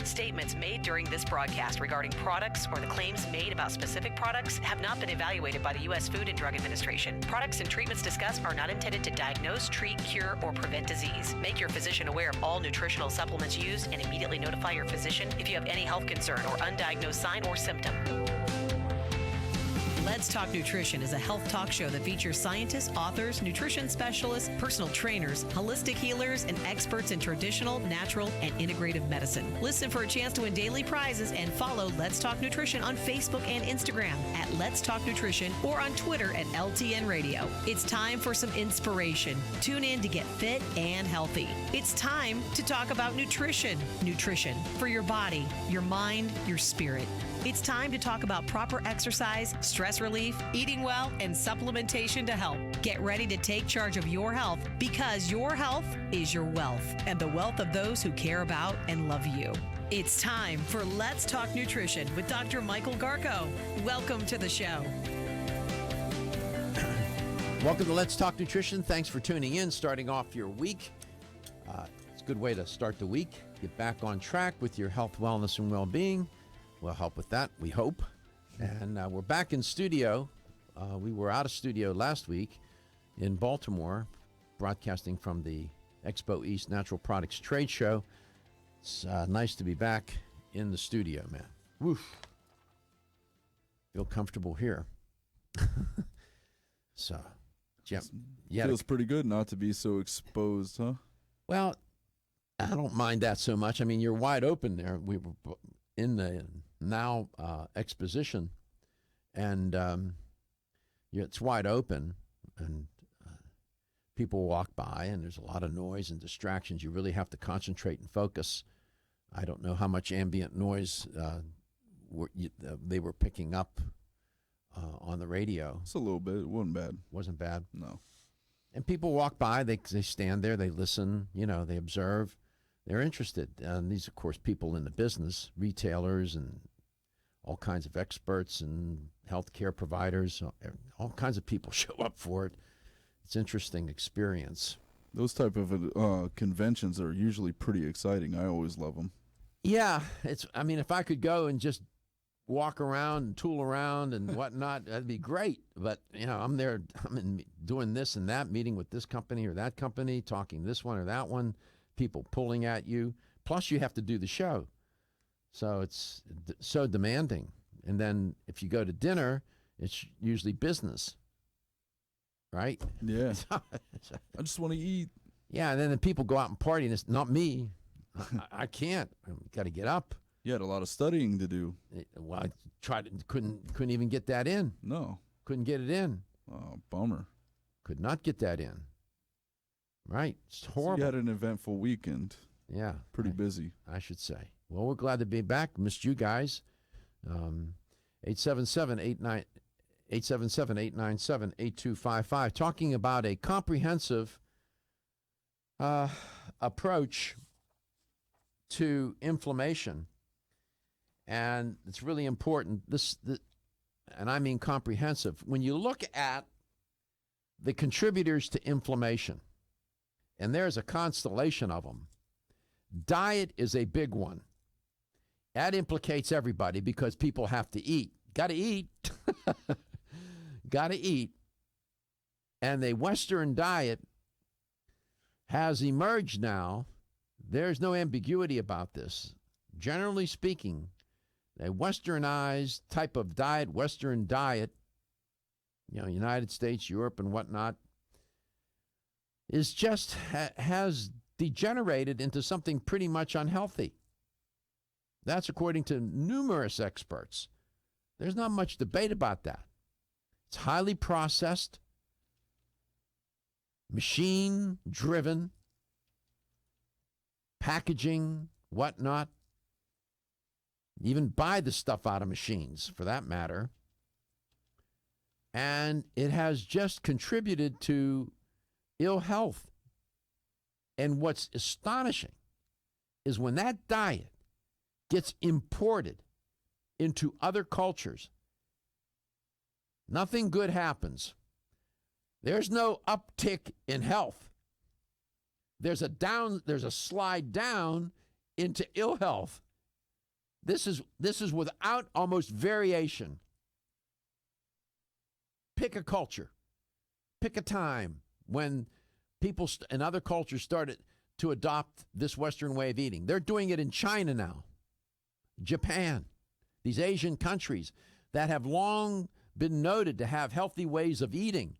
Speaker 1: Statements made during this broadcast regarding products or the claims made about specific products have not been evaluated by the U.S. Food and Drug Administration. Products and treatments discussed are not intended to diagnose, treat, cure, or prevent disease. Make your physician aware of all nutritional supplements used and immediately notify your physician if you have any health concern or undiagnosed sign or symptom. Let's Talk Nutrition is a health talk show that features scientists, authors, nutrition specialists, personal trainers, holistic healers, and experts in traditional, natural, and integrative medicine. Listen for a chance to win daily prizes and follow Let's Talk Nutrition on Facebook and Instagram at Let's Talk Nutrition or on Twitter at LTN Radio. It's time for some inspiration. Tune in to get fit and healthy. It's time to talk about nutrition. Nutrition for your body, your mind, your spirit. It's time to talk about proper exercise, stress relief, eating well, and supplementation to help. Get ready to take charge of your health because your health is your wealth and the wealth of those who care about and love you. It's time for Let's Talk Nutrition with Dr. Michael Garko. Welcome to the show.
Speaker 2: Welcome to Let's Talk Nutrition. Thanks for tuning in, starting off your week. It's a good way to start the week. Get back on track with your health, wellness, and well-being. We'll help with that, we hope. And we're back in studio. We were out of studio last week in Baltimore, broadcasting from the Expo East Natural Products Trade Show. It's nice to be back in the studio, man. Woof. Feel comfortable here. So, Jim,
Speaker 3: feels pretty good not to be so exposed, huh?
Speaker 2: Well, I don't mind that so much. I mean, you're wide open there. We were in the now exposition, and it's wide open, and people walk by, and there's a lot of noise and distractions. You really have to concentrate and focus. I don't know how much ambient noise they were picking up on the radio.
Speaker 3: It's a little bit. It wasn't bad.
Speaker 2: Wasn't bad?
Speaker 3: No.
Speaker 2: And people walk by, they stand there, they listen, they observe. They're interested. And these, of course, people in the business, retailers and all kinds of experts and healthcare providers, all kinds of people show up for it. It's an interesting experience.
Speaker 3: Those type of conventions are usually pretty exciting. I always love them.
Speaker 2: Yeah. If I could go and just walk around and tool around and whatnot, that'd be great. But, I'm there, doing this and that, meeting with this company or that company, talking this one or that one. People pulling at you, plus you have to do the show. So it's so demanding. And then if you go to dinner, it's usually business, right?
Speaker 3: Yeah. I just want to eat.
Speaker 2: Yeah, and then the people go out and party, and it's not me. I can't. Got to get up.
Speaker 3: You had a lot of studying to do.
Speaker 2: Well, I couldn't even get that in.
Speaker 3: No.
Speaker 2: Couldn't get it in.
Speaker 3: Oh, bummer.
Speaker 2: Could not get that in. Right. It's horrible.
Speaker 3: So you had an eventful weekend.
Speaker 2: Yeah.
Speaker 3: Pretty busy.
Speaker 2: I should say. Well, we're glad to be back. Missed you guys. 877-897-8255. Talking about a comprehensive approach to inflammation. And it's really important. And I mean comprehensive. When you look at the contributors to inflammation, and there's a constellation of them. Diet is a big one. That implicates everybody because people have to eat. Got to eat. Got to eat. And the Western diet has emerged now. There's no ambiguity about this. Generally speaking, a westernized type of diet, Western diet, United States, Europe, and whatnot, is just has degenerated into something pretty much unhealthy. That's according to numerous experts. There's not much debate about that. It's highly processed, machine-driven, packaging, whatnot. Even buy the stuff out of machines, for that matter. And it has just contributed to ill health. And what's astonishing is when that diet gets imported into other cultures, nothing good happens. There's no uptick in health. There's a slide down into ill health This is without almost variation. Pick a culture. Pick a time when people in other cultures started to adopt this Western way of eating. They're doing it in China now, Japan, these Asian countries that have long been noted to have healthy ways of eating.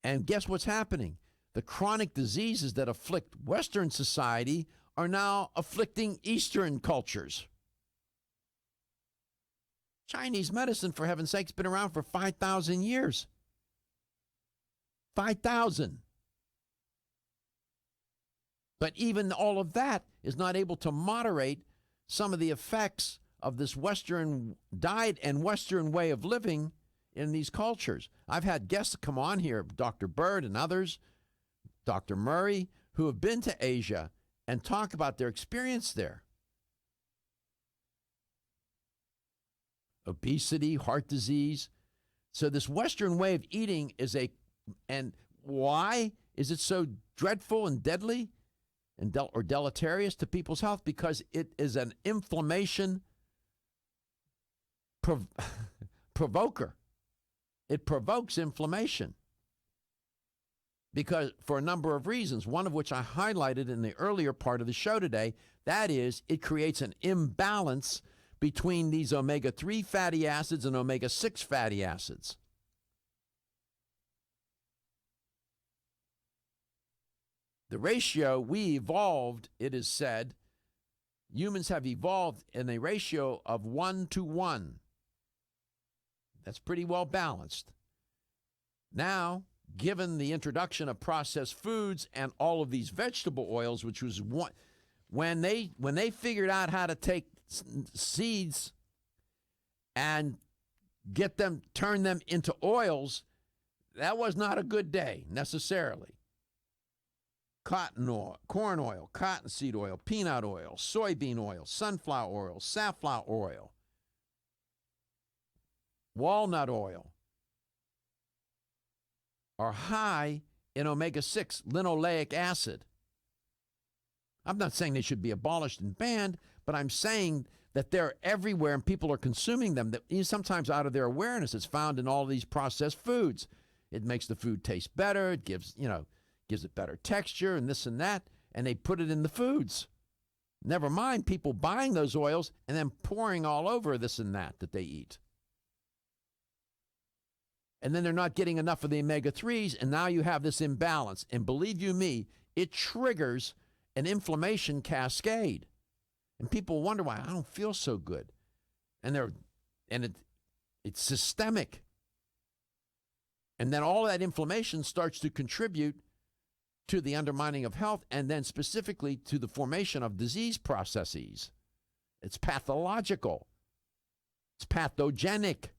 Speaker 2: And guess what's happening? The chronic diseases that afflict Western society are now afflicting Eastern cultures. Chinese medicine, for heaven's sake, has been around for 5,000 years. 5,000. But even all of that is not able to moderate some of the effects of this Western diet and Western way of living in these cultures. I've had guests come on here, Dr. Bird and others, Dr. Murray, who have been to Asia and talk about their experience there. Obesity, heart disease. So this Western way of eating and why is it so dreadful and deadly and or deleterious to people's health? Because it is an inflammation provoker. It provokes inflammation because for a number of reasons, one of which I highlighted in the earlier part of the show today, that is, it creates an imbalance between these omega-3 fatty acids and omega-6 fatty acids. The ratio we evolved, it is said, humans have evolved in a ratio of 1:1. That's pretty well balanced. Now, given the introduction of processed foods and all of these vegetable oils, which was one, when they figured out how to take seeds and turn them into oils, that was not a good day necessarily. Cotton oil, corn oil, cottonseed oil, peanut oil, soybean oil, sunflower oil, safflower oil, walnut oil are high in omega-6 linoleic acid. I'm not saying they should be abolished and banned, but I'm saying that they're everywhere and people are consuming them. That sometimes out of their awareness, it's found in all these processed foods. It makes the food taste better. It gives it better texture and this and that, and they put it in the foods. Never mind people buying those oils and then pouring all over this and that they eat. And then they're not getting enough of the omega-3s, and now you have this imbalance. And believe you me, it triggers an inflammation cascade. And people wonder why I don't feel so good. And it's systemic. And then all that inflammation starts to contribute to the undermining of health and then specifically to the formation of disease processes. It's pathological. It's pathogenic.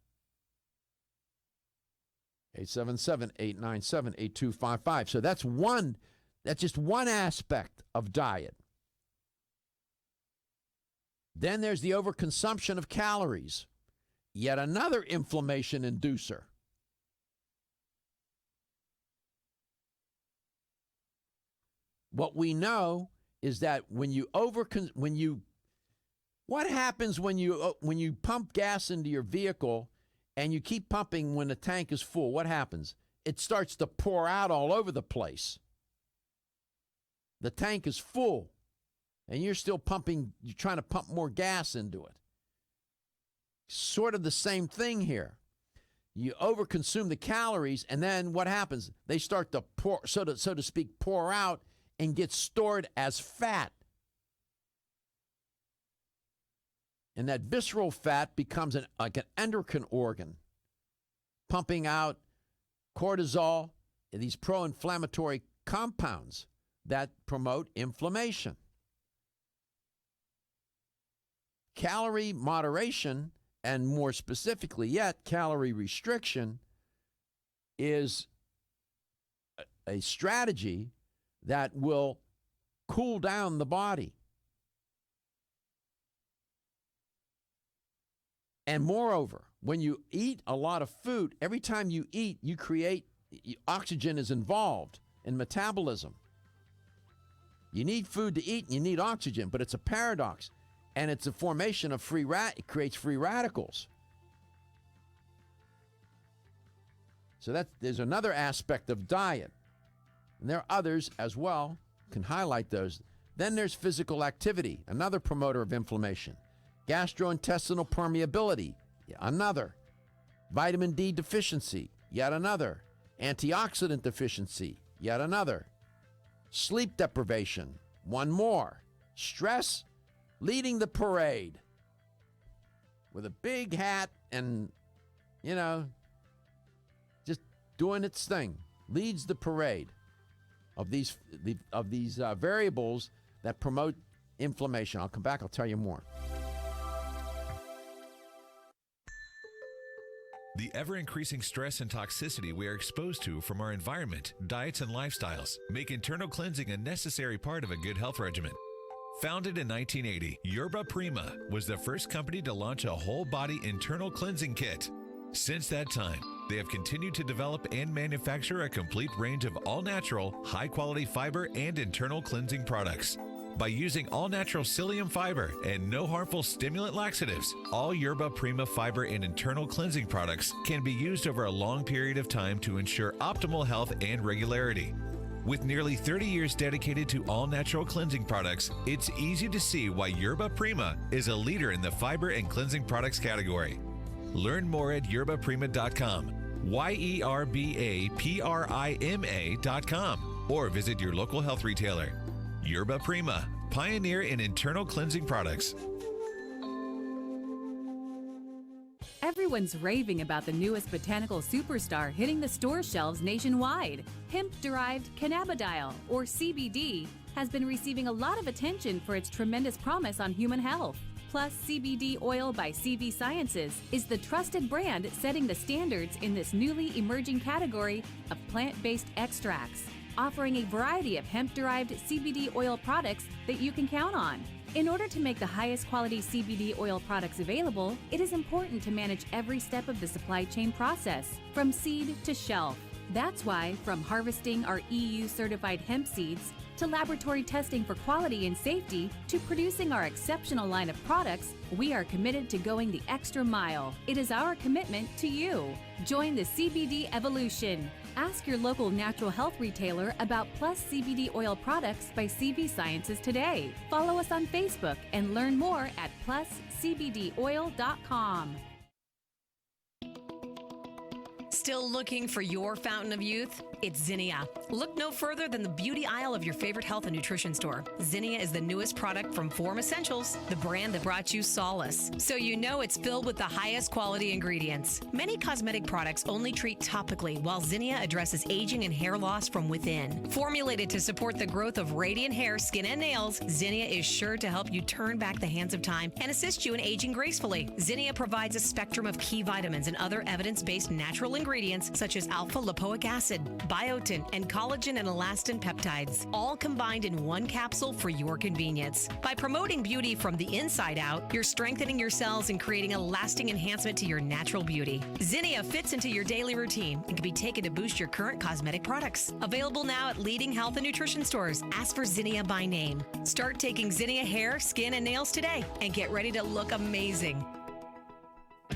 Speaker 2: 877-897-8255. So that's just one aspect of diet. Then there's the overconsumption of calories, yet another inflammation inducer. What we know is that what happens when you pump gas into your vehicle and you keep pumping when the tank is full? What happens? It starts to pour out all over the place. The tank is full, and you're still pumping, you're trying to pump more gas into it. Sort of the same thing here. You overconsume the calories, and then what happens? They start to pour, so to speak, pour out and get stored as fat. And that visceral fat becomes like an endocrine organ, pumping out cortisol and these pro-inflammatory compounds that promote inflammation. Calorie moderation, and more specifically yet, calorie restriction, is a strategy that will cool down the body. And moreover, when you eat a lot of food, every time you eat, you create, oxygen is involved in metabolism. You need food to eat and you need oxygen, but it's a paradox. And it's a formation of it creates free radicals. So there's another aspect of diet. And there are others as well, can highlight those. Then there's physical activity, another promoter of inflammation. Gastrointestinal permeability, another. Vitamin D deficiency, yet another. Antioxidant deficiency, yet another. Sleep deprivation, one more. Stress, leading the parade. With a big hat and, just doing its thing. Leads the parade of these variables that promote inflammation. I'll come back, I'll tell you more.
Speaker 16: The ever-increasing stress and toxicity we are exposed to from our environment, diets, and lifestyles make internal cleansing a necessary part of a good health regimen. Founded in 1980, Yerba Prima was the first company to launch a whole-body internal cleansing kit. Since that time, they have continued to develop and manufacture a complete range of all-natural, high-quality fiber and internal cleansing products. By using all-natural psyllium fiber and no harmful stimulant laxatives, all Yerba Prima fiber and internal cleansing products can be used over a long period of time to ensure optimal health and regularity. With nearly 30 years dedicated to all-natural cleansing products, it's easy to see why Yerba Prima is a leader in the fiber and cleansing products category. Learn more at yerbaprima.com, YERBAPRIMA.com, or visit your local health retailer. Yerba Prima, pioneer in internal cleansing products.
Speaker 17: Everyone's raving about the newest botanical superstar hitting the store shelves nationwide. Hemp-derived cannabidiol, or CBD, has been receiving a lot of attention for its tremendous promise on human health. Plus, CBD Oil by CV Sciences is the trusted brand setting the standards in this newly emerging category of plant-based extracts, offering a variety of hemp-derived CBD oil products that you can count on. In order to make the highest quality CBD oil products available, it is important to manage every step of the supply chain process, from seed to shelf. That's why, from harvesting our EU-certified hemp seeds, to laboratory testing for quality and safety, to producing our exceptional line of products, we are committed to going the extra mile. It is our commitment to you. Join the CBD evolution. Ask your local natural health retailer about Plus CBD oil products by CV Sciences today. Follow us on Facebook and learn more at pluscbdoil.com.
Speaker 1: Still looking for your fountain of youth? It's Zinnia. Look no further than the beauty aisle of your favorite health and nutrition store. Zinnia is the newest product from Form Essentials, the brand that brought you solace. So you know it's filled with the highest quality ingredients. Many cosmetic products only treat topically, while Zinnia addresses aging and hair loss from within. Formulated to support the growth of radiant hair, skin, and nails, Zinnia is sure to help you turn back the hands of time and assist you in aging gracefully. Zinnia provides a spectrum of key vitamins and other evidence-based natural ingredients such as alpha-lipoic acid, biotin, and collagen and elastin peptides, all combined in one capsule for your convenience. By promoting beauty from the inside out, you're strengthening your cells and creating a lasting enhancement to your natural beauty. Zinnia fits into your daily routine and can be taken to boost your current cosmetic products. Available now at leading health and nutrition stores. Ask for Zinnia by name. Start taking Zinnia hair, skin, and nails today and get ready to look amazing.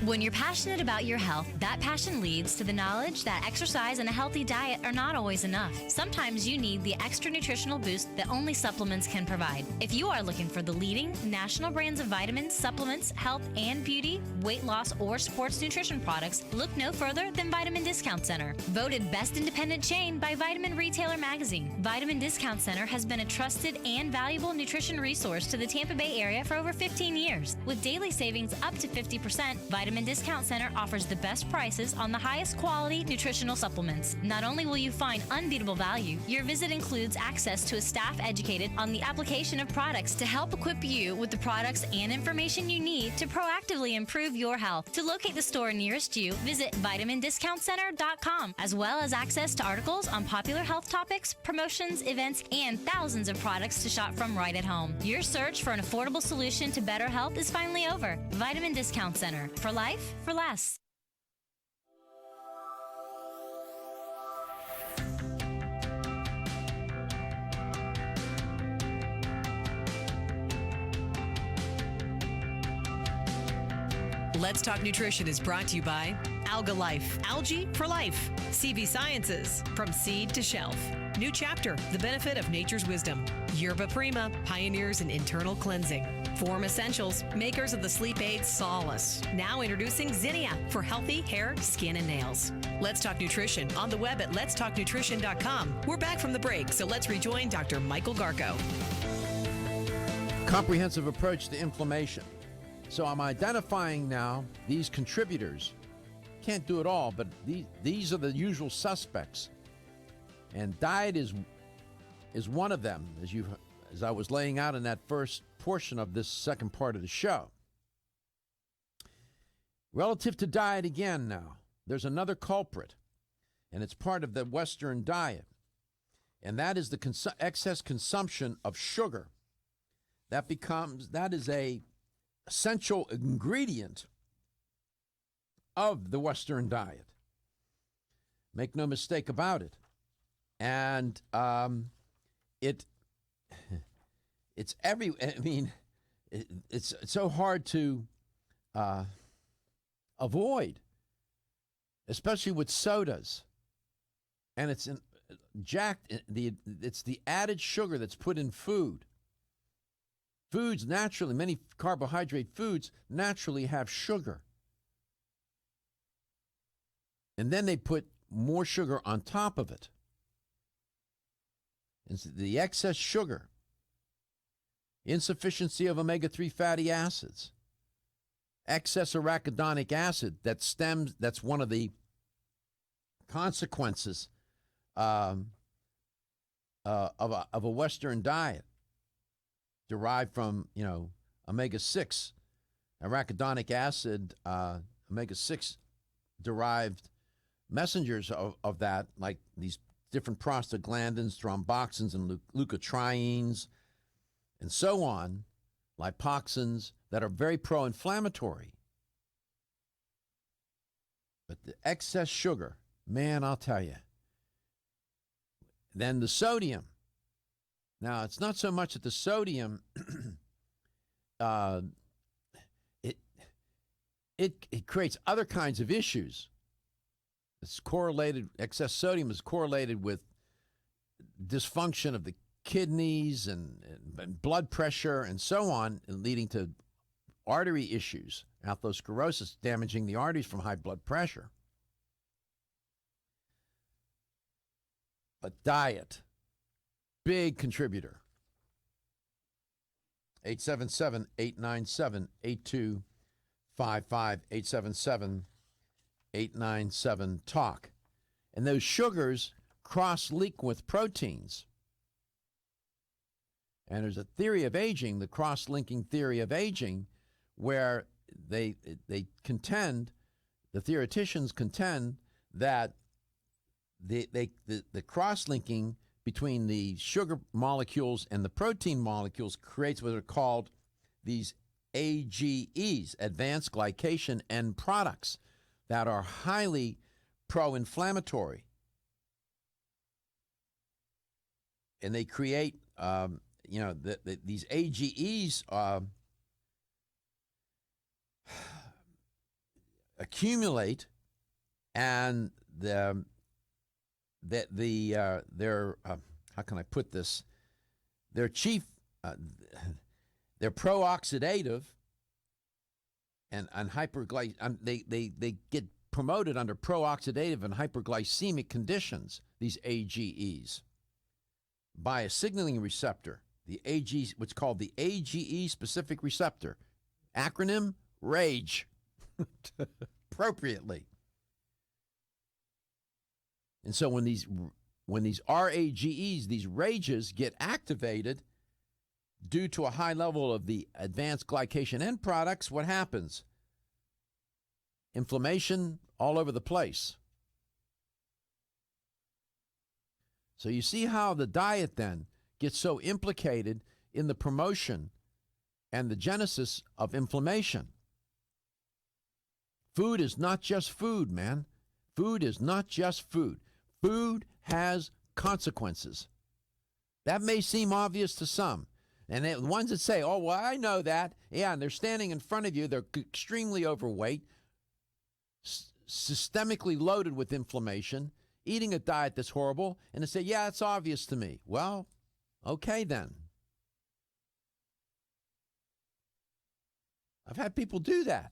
Speaker 7: When you're passionate about your health, that passion leads to the knowledge that exercise and a healthy diet are not always enough. Sometimes you need the extra nutritional boost that only supplements can provide. If you are looking for the leading national brands of vitamins, supplements, health and beauty, weight loss, or sports nutrition products, look no further than Vitamin Discount Center. Voted Best Independent Chain by Vitamin Retailer Magazine, Vitamin Discount Center has been a trusted and valuable nutrition resource to the Tampa Bay area for over 15 years. With daily savings up to 50%, Vitamin Discount Center offers the best prices on the highest quality nutritional supplements. Not only will you find unbeatable value, your visit includes access to a staff educated on the application of products to help equip you with the products and information you need to proactively improve your health. To locate the store nearest you, visit vitamindiscountcenter.com, as well as access to articles on popular health topics, promotions, events, and thousands of products to shop from right at home. Your search for an affordable solution to better health is finally over. Vitamin Discount Center. For life, for less.
Speaker 1: Let's Talk Nutrition is brought to you by Alga Life, Algae for Life, CV Sciences, From Seed to Shelf, New Chapter, The Benefit of Nature's Wisdom, Yerba Prima, Pioneers in Internal Cleansing, Form Essentials, makers of the sleep aid Solace. Now introducing Zinnia for healthy hair, skin, and nails. Let's Talk Nutrition on the web at letstalknutrition.com. We're back from the break, so let's rejoin Dr. Michael Garko.
Speaker 2: Comprehensive approach to inflammation. So I'm identifying now these contributors. Can't do it all, but these are the usual suspects. And diet is one of them, as I was laying out in that first portion of this second part of the show. Relative to diet again now, there's another culprit, and it's part of the Western diet, and that is the excess consumption of sugar. That is a essential ingredient of the Western diet. Make no mistake about it. And it's so hard to avoid, especially with sodas. And it's the added sugar that's put in food. Foods naturally, many carbohydrate foods naturally have sugar. And then they put more sugar on top of it. It's the excess sugar, insufficiency of omega-3 fatty acids, excess arachidonic acid that's one of the consequences of a Western diet. Derived from, omega-6, arachidonic acid, omega-6 derived messengers of that, like these different prostaglandins, thromboxans, and leukotrienes, and so on, lipoxins that are very pro-inflammatory. But the excess sugar, man, I'll tell you. Then the sodium. Now, it's not so much that the sodium, it creates other kinds of issues. Excess sodium is correlated with dysfunction of the kidneys and blood pressure and so on, and leading to artery issues, atherosclerosis, damaging the arteries from high blood pressure. But diet, big contributor. 877-897-8255, 877-897-TALK. And those sugars cross-link with proteins. And there's a theory of aging, the cross-linking theory of aging, where they contend, the theoreticians contend, that the cross-linking between the sugar molecules and the protein molecules creates what are called these AGEs, advanced glycation end products, that are highly pro-inflammatory. And they create, these AGEs accumulate, and how can I put this? They're pro-oxidative and they get promoted under pro-oxidative and hyperglycemic conditions, these AGEs, by a signaling receptor, what's called the AGE specific receptor. Acronym, RAGE, appropriately. And so when these RAGEs, these RAGEs, get activated due to a high level of the advanced glycation end products, what happens? Inflammation all over the place. So you see how the diet then gets so implicated in the promotion and the genesis of inflammation. Food is not just food, man. Food is not just food. Food has consequences. That may seem obvious to some. And the ones that say, oh, well, I know that. Yeah, and they're standing in front of you. They're extremely overweight, systemically loaded with inflammation, eating a diet that's horrible. And they say, yeah, it's obvious to me. Well, okay then. I've had people do that.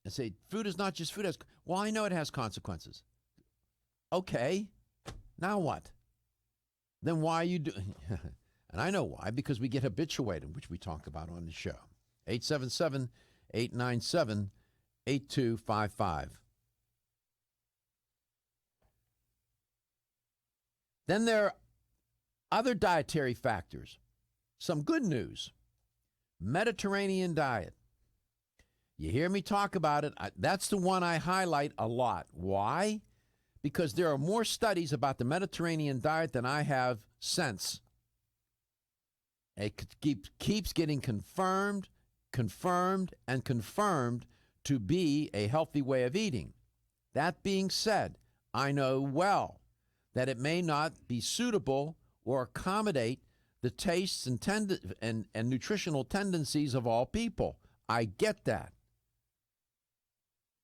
Speaker 2: And say, food is not just food. Well, I know it has consequences. Okay, now what? Then why are you doing? And I know why, because we get habituated, which we talk about on the show. 877-897-8255. Then there are other dietary factors. Some good news. Mediterranean diet. You hear me talk about it. That's the one I highlight a lot. Why? Because there are more studies about the Mediterranean diet than I have since. It keeps getting confirmed, and confirmed to be a healthy way of eating. That being said, I know well that it may not be suitable or accommodate the tastes and nutritional tendencies of all people. I get that.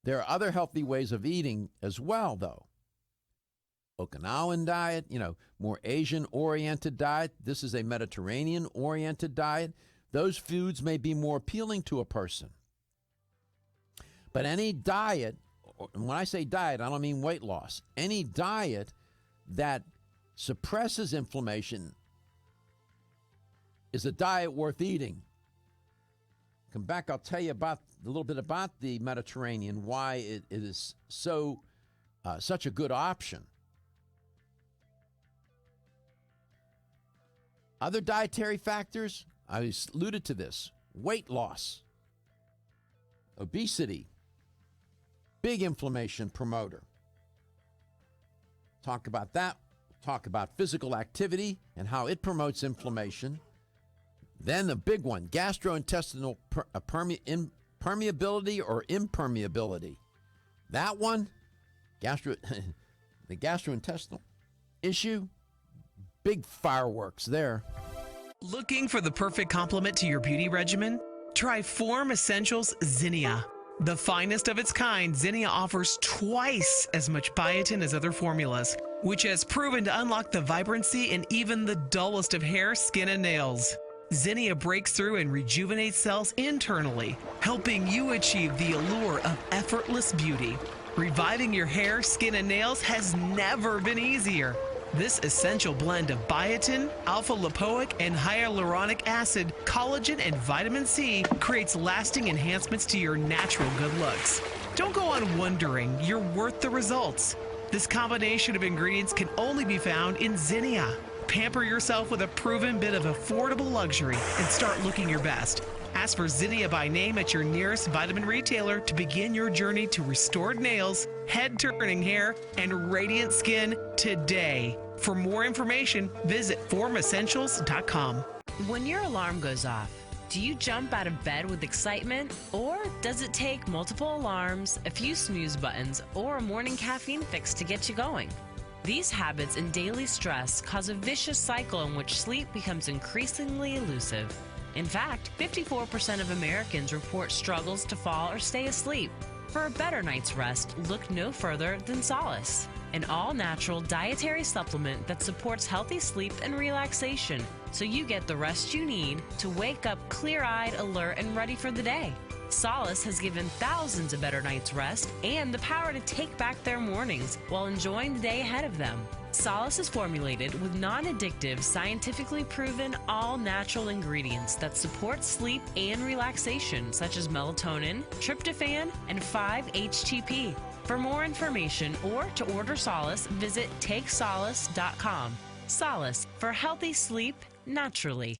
Speaker 2: There are other healthy ways of eating as well, though. Okinawan diet, more Asian-oriented diet. This is a Mediterranean-oriented diet. Those foods may be more appealing to a person. But any diet, when I say diet, I don't mean weight loss. Any diet that suppresses inflammation is a diet worth eating. Come back, I'll tell you a little bit about the Mediterranean, why it is such a good option. Other dietary factors, I alluded to this: weight loss, obesity, big inflammation promoter. Talk about that. Talk about physical activity and how it promotes inflammation. Then the big one, gastrointestinal permeability or impermeability. That one, the gastrointestinal issue, big fireworks there.
Speaker 9: Looking for the perfect complement to your beauty regimen? Try Form Essentials Zinnia. The finest of its kind, Zinnia offers twice as much biotin as other formulas, which has proven to unlock the vibrancy in even the dullest of hair, skin, and nails. Zinnia breaks through and rejuvenates cells internally, helping you achieve the allure of effortless beauty. Reviving your hair, skin, and nails has never been easier. This essential blend of biotin, alpha-lipoic, and hyaluronic acid, collagen, and vitamin C creates lasting enhancements to your natural good looks. Don't go on wondering, you're worth the results. This combination of ingredients can only be found in Zinnia. Pamper yourself with a proven bit of affordable luxury and start looking your best. Ask for Zinnia by name at your nearest vitamin retailer to begin your journey to restored nails, head-turning hair, and radiant skin today. For more information, visit formessentials.com.
Speaker 8: When your alarm goes off, do you jump out of bed with excitement? Or does it take multiple alarms, a few snooze buttons, or a morning caffeine fix to get you going? These habits and daily stress cause a vicious cycle in which sleep becomes increasingly elusive. In fact, 54% of Americans report struggles to fall or stay asleep. For a better night's rest, look no further than Solace, an all-natural dietary supplement that supports healthy sleep and relaxation, so you get the rest you need to wake up clear-eyed, alert, and ready for the day. Solace has given thousands a better night's rest and the power to take back their mornings while enjoying the day ahead of them. Solace is formulated with non-addictive, scientifically proven, all-natural ingredients that support sleep and relaxation, such as melatonin, tryptophan, and 5-HTP. For more information or to order Solace, visit takesolace.com. Solace, for healthy sleep naturally.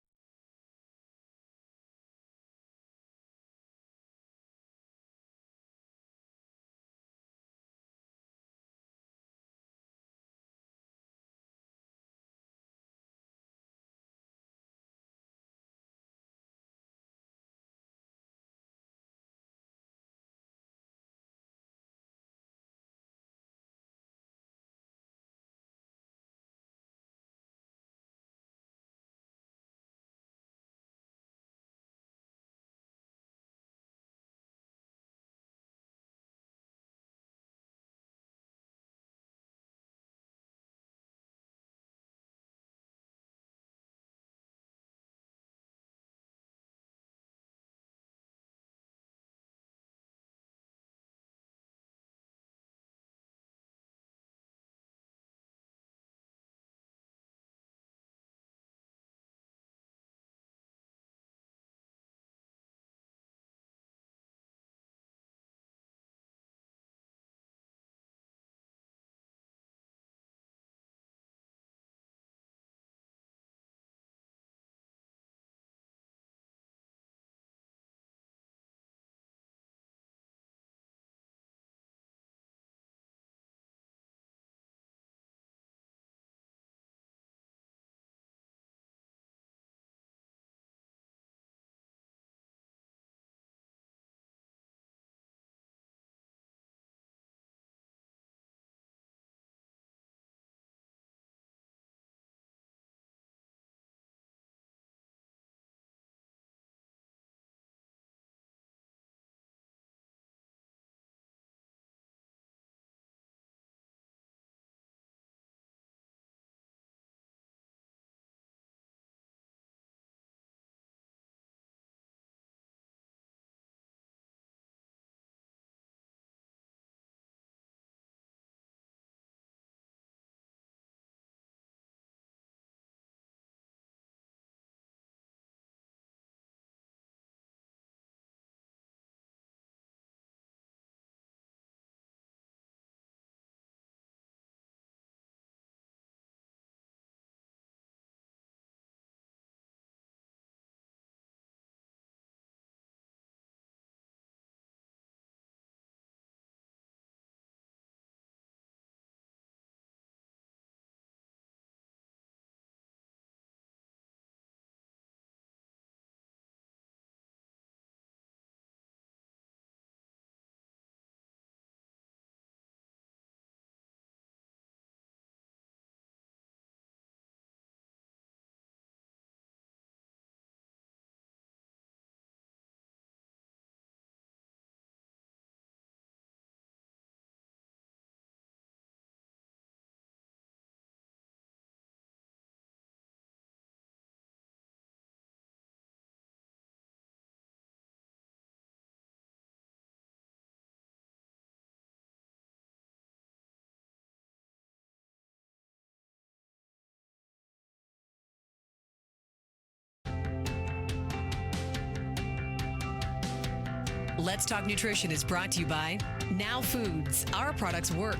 Speaker 1: Let's Talk Nutrition is brought to you by Now Foods. Our products work.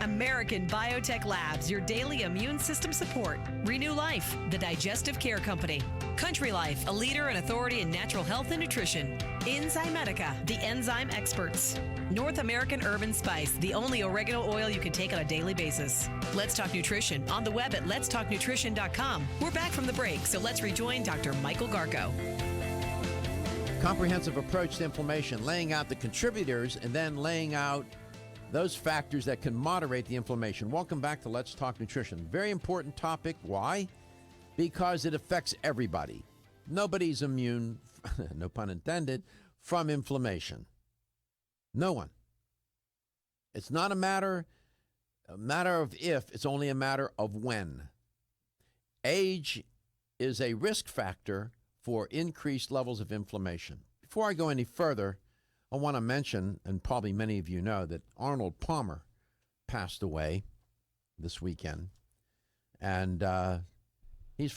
Speaker 1: American Biotech Labs, your daily immune system support. Renew Life, the digestive care company. Country Life, a leader and authority in natural health and nutrition. Enzymedica, the enzyme experts. North American Urban Spice, the only oregano oil you can take on a daily basis. Let's Talk Nutrition on the web at letstalknutrition.com. We're back from the break, so let's rejoin Dr. Michael Garko.
Speaker 2: Comprehensive approach to inflammation, laying out the contributors and then laying out those factors that can moderate the inflammation. Welcome back to Let's Talk Nutrition. Very important topic. Why? Because it affects everybody. Nobody's immune, no pun intended, from inflammation. No one. It's not a matter of if, it's only a matter of when. Age is a risk factor for increased levels of inflammation. Before I go any further, I want to mention, and probably many of you know, that Arnold Palmer passed away this weekend. And he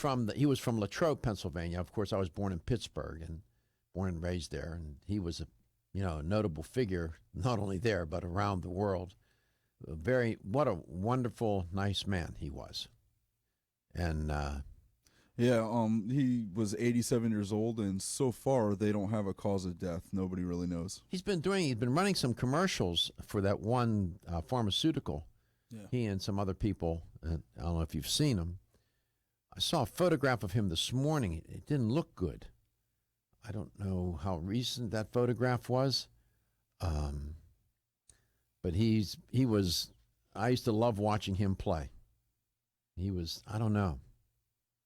Speaker 2: was from Latrobe, Pennsylvania. Of course, I was born in Pittsburgh and born and raised there. And he was a notable figure, not only there, but around the world. What a wonderful, nice man he was. And
Speaker 3: he was 87 years old, and so far they don't have a cause of death. Nobody really knows.
Speaker 2: He's been running some commercials for that one pharmaceutical. Yeah. He and some other people, I don't know if you've seen him. I saw a photograph of him this morning. It didn't look good. I don't know how recent that photograph was. But he was, I used to love watching him play. He was, I don't know,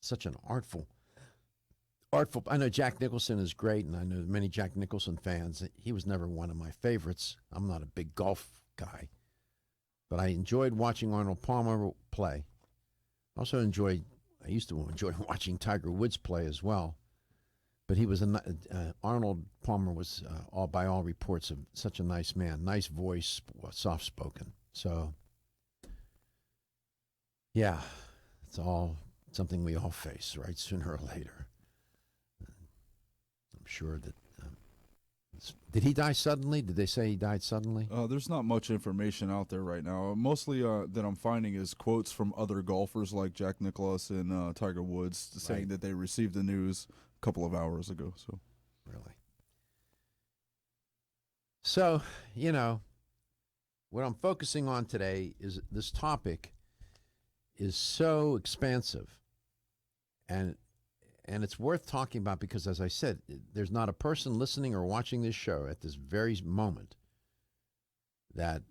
Speaker 2: such an artful, I know Jack Nicholson is great, and I know many Jack Nicholson fans. He was never one of my favorites. I'm not a big golf guy, but I enjoyed watching Arnold Palmer play. I used to enjoy watching Tiger Woods play as well. But he was Arnold Palmer was, by all reports, such a nice man, nice voice, soft-spoken. So, yeah, it's all something we all face, right, sooner or later. I'm sure that, did he die suddenly? Did they say he died suddenly?
Speaker 3: There's not much information out there right now. Mostly that I'm finding is quotes from other golfers like Jack Nicklaus and Tiger Woods saying that they received the news a couple of hours ago. So,
Speaker 2: really. So, what I'm focusing on today is this topic is so expansive, and it's worth talking about because, as I said, there's not a person listening or watching this show at this very moment that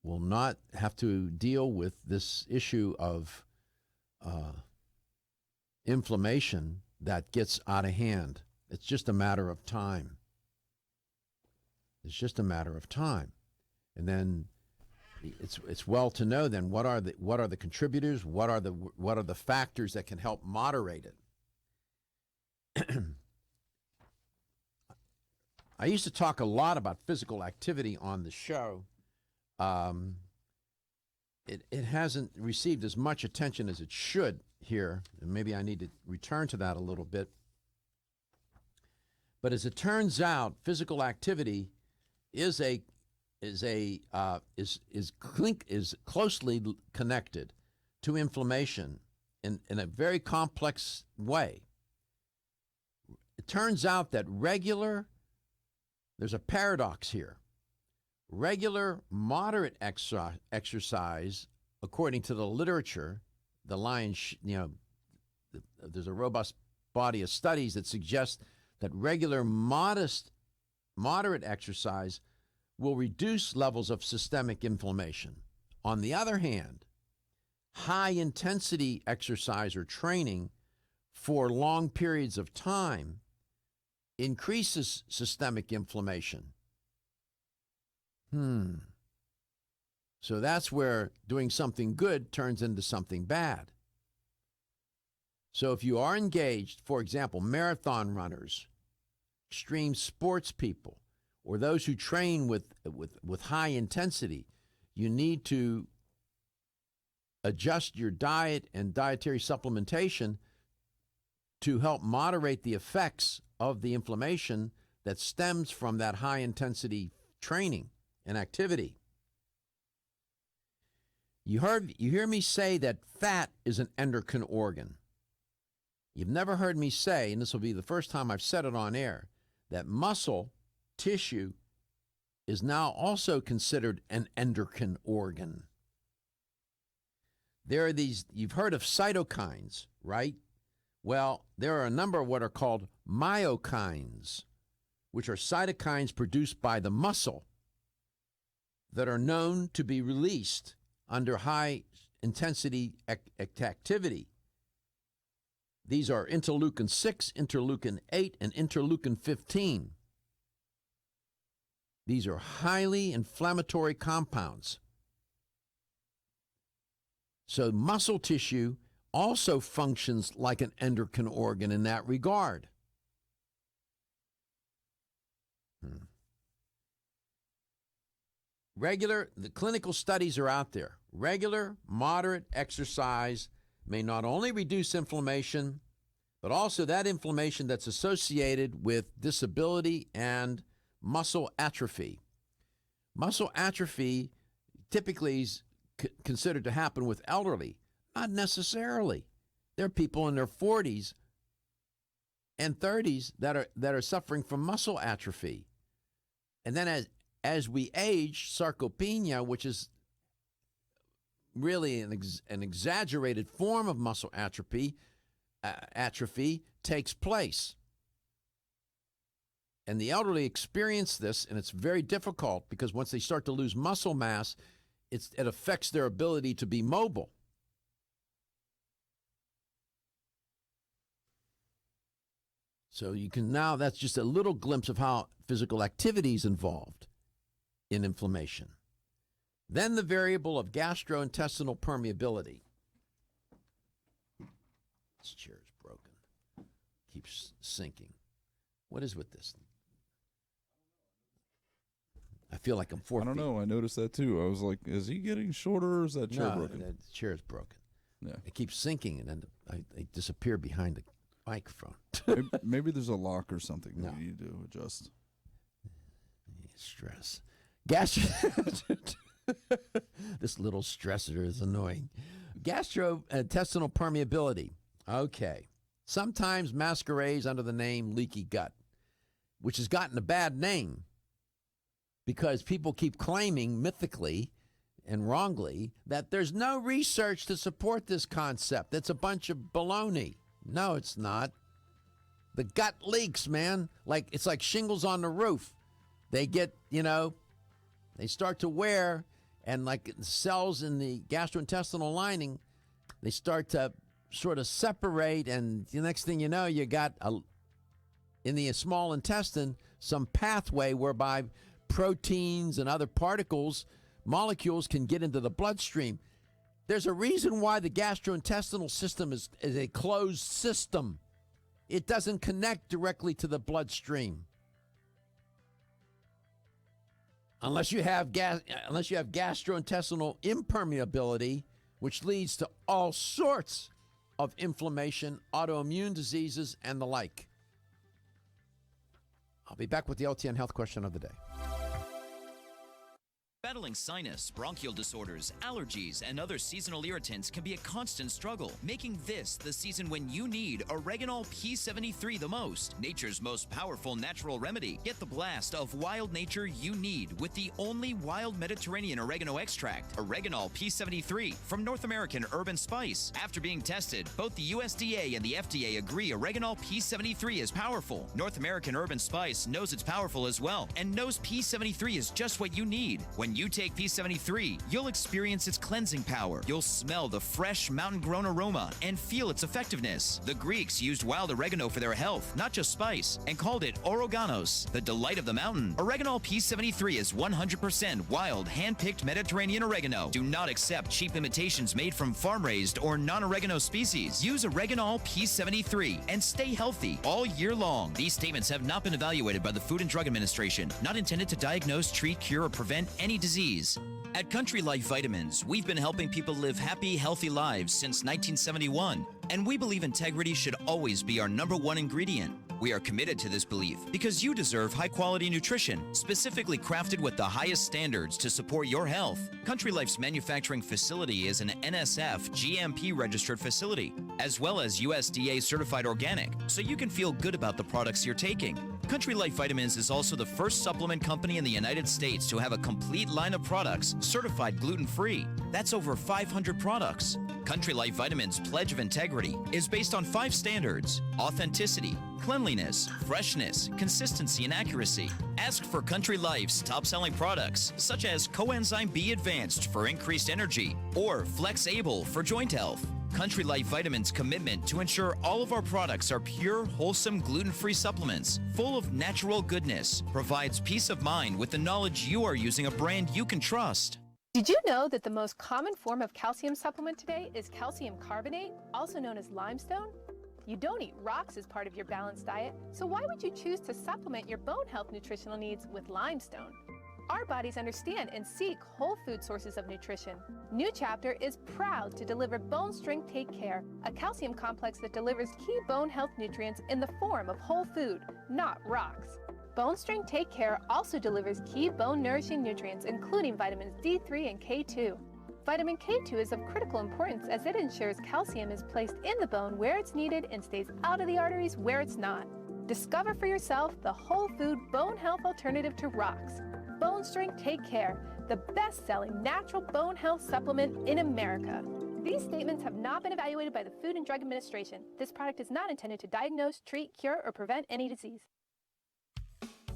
Speaker 2: will not have to deal with this issue of inflammation that gets out of hand. It's just a matter of time. It's just a matter of time. And then it's well to know then what are the contributors, what are the factors that can help moderate it. I used to talk a lot about physical activity on the show. It hasn't received as much attention as it should here, and maybe I need to return to that a little bit. But as it turns out, physical activity is closely connected to inflammation in a very complex way. It turns out that there's a paradox here. Regular, moderate exercise, according to the literature, there's a robust body of studies that suggest that regular, moderate exercise will reduce levels of systemic inflammation. On the other hand, high-intensity exercise or training for long periods of time increases systemic inflammation. So that's where doing something good turns into something bad. So if you are engaged, for example, marathon runners, extreme sports people, or those who train with high intensity, you need to adjust your diet and dietary supplementation to help moderate the effects of the inflammation that stems from that high-intensity training and activity. You hear me say that fat is an endocrine organ. You've never heard me say, and this will be the first time I've said it on air, that muscle tissue is now also considered an endocrine organ. There are these, you've heard of cytokines, right? Well, there are a number of what are called myokines, which are cytokines produced by the muscle that are known to be released under high intensity activity. These are interleukin 6, interleukin 8, and interleukin 15. These are highly inflammatory compounds. So muscle tissue also functions like an endocrine organ in that regard. The clinical studies are out there. Regular, moderate exercise may not only reduce inflammation, but also that inflammation that's associated with disability and muscle atrophy. Muscle atrophy typically is considered to happen with elderly. Not necessarily. There are people in their 40s and 30s that are suffering from muscle atrophy. And then as we age, sarcopenia, which is really an exaggerated form of muscle atrophy takes place. And the elderly experience this, and it's very difficult because once they start to lose muscle mass, it affects their ability to be mobile. So you can now, that's just a little glimpse of how physical activity is involved in inflammation. Then the variable of gastrointestinal permeability. This chair is broken. Keeps sinking. What is with this? I feel like I'm 4 feet.
Speaker 3: I don't know. I noticed that too. I was like, is he getting shorter or is that chair broken?
Speaker 2: No, the chair is broken.
Speaker 3: Yeah.
Speaker 2: It keeps sinking and then I disappear behind the microphone.
Speaker 3: maybe there's a lock or something that you need to adjust.
Speaker 2: Stress. This little stressor is annoying. Gastrointestinal permeability. Okay. Sometimes masquerades under the name leaky gut, which has gotten a bad name because people keep claiming mythically and wrongly that there's no research to support this concept. It's a bunch of baloney. No, it's not. The gut leaks, man. It's like shingles on the roof. They get, they start to wear, and like cells in the gastrointestinal lining, they start to sort of separate, and the next thing you know, you got in the small intestine some pathway whereby proteins and other molecules can get into the bloodstream. There's a reason why the gastrointestinal system is a closed system. It doesn't connect directly to the bloodstream. Unless you have gastrointestinal impermeability, which leads to all sorts of inflammation, autoimmune diseases, and the like. I'll be back with the LTN Health Question of the Day.
Speaker 11: Battling sinus, bronchial disorders, allergies, and other seasonal irritants can be a constant struggle, making this the season when you need Oreganol P73 the most, nature's most powerful natural remedy. Get the blast of wild nature you need with the only wild Mediterranean oregano extract, Oreganol P73 from North American Herb & Spice. After being tested, both the USDA and the FDA agree Oreganol P73 is powerful. North American Herb & Spice knows it's powerful as well and knows P73 is just what you need. When you take P73, you'll experience its cleansing power. You'll smell the fresh mountain-grown aroma and feel its effectiveness. The Greeks used wild oregano for their health, not just spice, and called it oreganos, the delight of the mountain. Oreganol P73 is 100% wild, hand-picked Mediterranean oregano. Do not accept cheap imitations made from farm-raised or non-oregano species. Use Oreganol P73 and stay healthy all year long. These statements have not been evaluated by the Food and Drug Administration, not intended to diagnose, treat, cure, or prevent any disease. At Country Life Vitamins, we've been helping people live happy, healthy lives since 1971, and we believe integrity should always be our #1 ingredient. We are committed to this belief because you deserve high-quality nutrition, specifically crafted with the highest standards to support your health. Country Life's manufacturing facility is an NSF GMP-registered facility, as well as USDA-certified organic, so you can feel good about the products you're taking. Country Life Vitamins is also the first supplement company in the United States to have a complete line of products certified gluten-free. That's over 500 products. Country Life Vitamins' Pledge of Integrity is based on 5 standards: authenticity, cleanliness, freshness, consistency, and accuracy. Ask for Country Life's top-selling products, such as Coenzyme B Advanced for increased energy or Flex Able for joint health. Country Life Vitamins' commitment to ensure all of our products are pure, wholesome, gluten-free supplements full of natural goodness provides peace of mind with the knowledge you are using a brand you can trust.
Speaker 18: Did you know that the most common form of calcium supplement today is calcium carbonate, also known as limestone? You don't eat rocks as part of your balanced diet, so why would you choose to supplement your bone health nutritional needs with limestone? Our bodies understand and seek whole food sources of nutrition. New Chapter is proud to deliver Bone Strength Take Care, a calcium complex that delivers key bone health nutrients in the form of whole food, not rocks. Bone Strength Take Care also delivers key bone-nourishing nutrients, including vitamins D3 and K2. Vitamin K2 is of critical importance as it ensures calcium is placed in the bone where it's needed and stays out of the arteries where it's not. Discover for yourself the whole food bone health alternative to rocks. Bone Strength Take Care, the best-selling natural bone health supplement in America. These statements have not been evaluated by the Food and Drug Administration. This product is not intended to diagnose, treat, cure, or prevent any disease.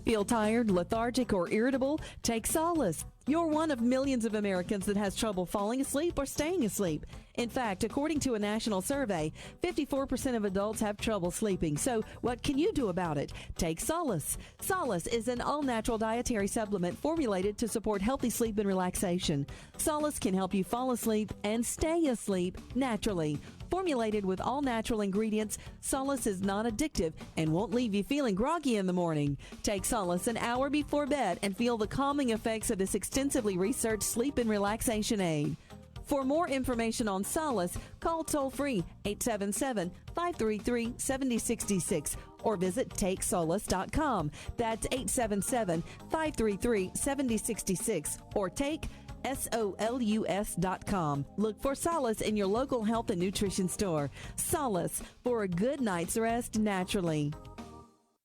Speaker 6: Feel tired, lethargic, or irritable? Take solace. You're one of millions of Americans that has trouble falling asleep or staying asleep. In fact, according to a national survey, 54% of adults have trouble sleeping. So what can you do about it? Take Solace. Solace is an all-natural dietary supplement formulated to support healthy sleep and relaxation. Solace can help you fall asleep and stay asleep naturally. Formulated with all natural ingredients, Solace is non-addictive and won't leave you feeling groggy in the morning. Take Solace an hour before bed and feel the calming effects of this extensively researched sleep and relaxation aid. For more information on Solace, call toll-free 877-533-7066 or visit TakeSolace.com. That's 877-533-7066 or take SOLUS.com. Look for Solace in your local health and nutrition store. Solace, for a good night's rest naturally.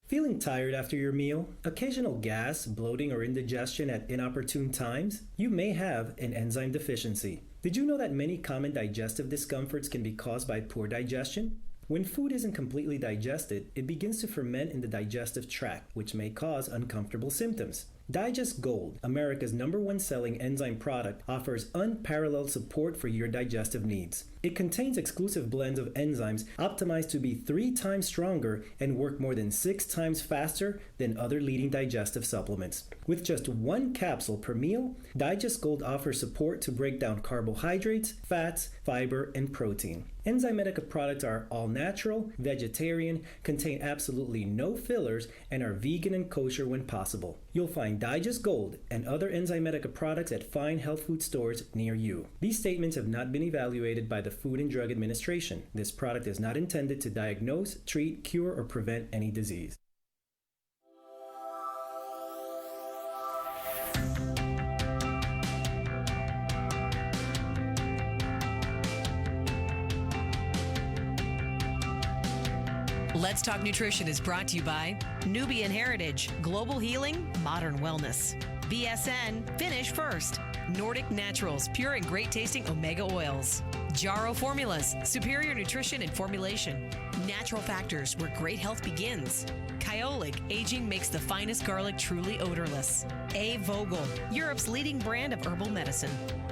Speaker 12: Feeling tired after your meal? Occasional gas, bloating, or indigestion at inopportune times? You may have an enzyme deficiency. Did you know that many common digestive discomforts can be caused by poor digestion? When food isn't completely digested, it begins to ferment in the digestive tract, which may cause uncomfortable symptoms. Digest Gold, America's #1 selling enzyme product, offers unparalleled support for your digestive needs. It contains exclusive blends of enzymes optimized to be 3 times stronger and work more than 6 times faster than other leading digestive supplements. With just 1 capsule per meal, Digest Gold offers support to break down carbohydrates, fats, fiber, and protein. Enzymedica products are all natural, vegetarian, contain absolutely no fillers, and are vegan and kosher when possible. You'll find Digest Gold and other Enzymedica products at fine health food stores near you. These statements have not been evaluated by the Food and Drug Administration. This product is not intended to diagnose, treat, cure, or prevent any disease.
Speaker 1: Let's Talk Nutrition is brought to you by Nubian Heritage, Global Healing, Modern Wellness. BSN, Finish First. Nordic Naturals, pure and great tasting omega oils. Jarrow Formulas, superior nutrition and formulation. Natural Factors, where great health begins. Kyolic, aging makes the finest garlic truly odorless. A. Vogel, Europe's leading brand of herbal medicine.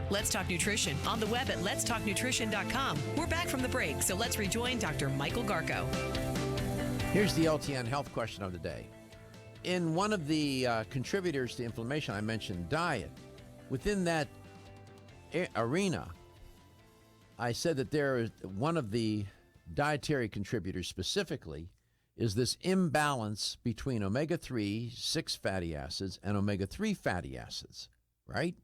Speaker 1: Let's Talk Nutrition on the web at letstalknutrition.com. We're back from the break, so let's rejoin Dr. Michael Garko.
Speaker 2: Here's the LTN health question of the day. In one of the contributors to inflammation, I mentioned diet. Within that arena, I said that there is one of the dietary contributors specifically is this imbalance between omega-3, 6 fatty acids, and omega-3 fatty acids, right?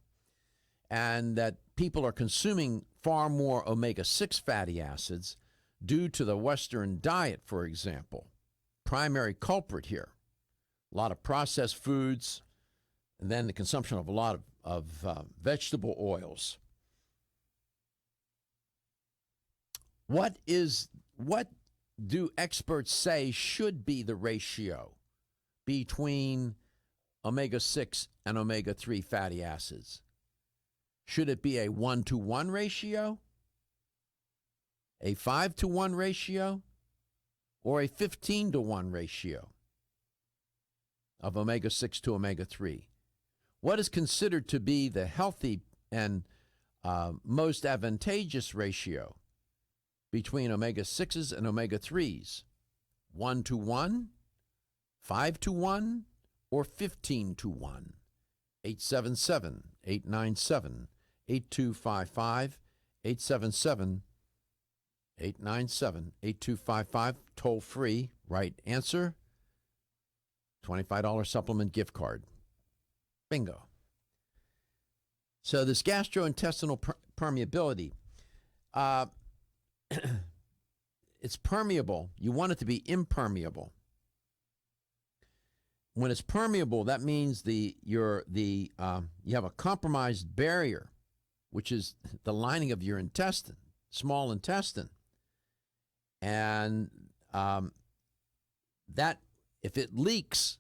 Speaker 2: And that people are consuming far more omega-6 fatty acids due to the Western diet, for example. primary culprit here. A lot of processed foods, and then the consumption of a lot of vegetable oils. What do experts say should be the ratio between omega-6 and omega-3 fatty acids? Should it be a 1-to-1 ratio, a 5-to-1 ratio, or a 15-to-1 ratio of omega-6 to omega-3? What is considered to be the healthy and most advantageous ratio between omega-6s and omega-3s? 1-to-1, 5-to-1, or 15-to-1? 877-897-8255, 877-897-8255, toll free, right answer, $25 supplement gift card. Bingo. So this gastrointestinal permeability, it's permeable. You want it to be impermeable. When it's permeable, that means you have a compromised barrier, which is the lining of your intestine, small intestine, and that if it leaks,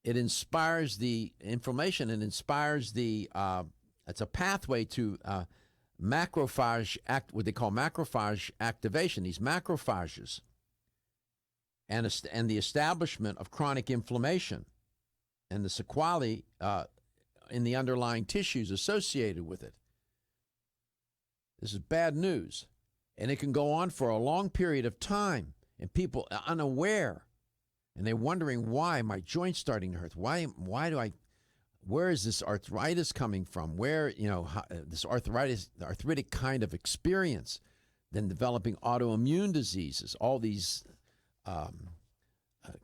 Speaker 2: it inspires the inflammation and inspires it's a pathway to what they call macrophage activation. These macrophages. And the establishment of chronic inflammation and the sequelae in the underlying tissues associated with it. This is bad news. And it can go on for a long period of time. And people are unaware. And they're wondering, why my joint's starting to hurt? Why where is this arthritis coming from? Where, this arthritic kind of experience, then developing autoimmune diseases, all these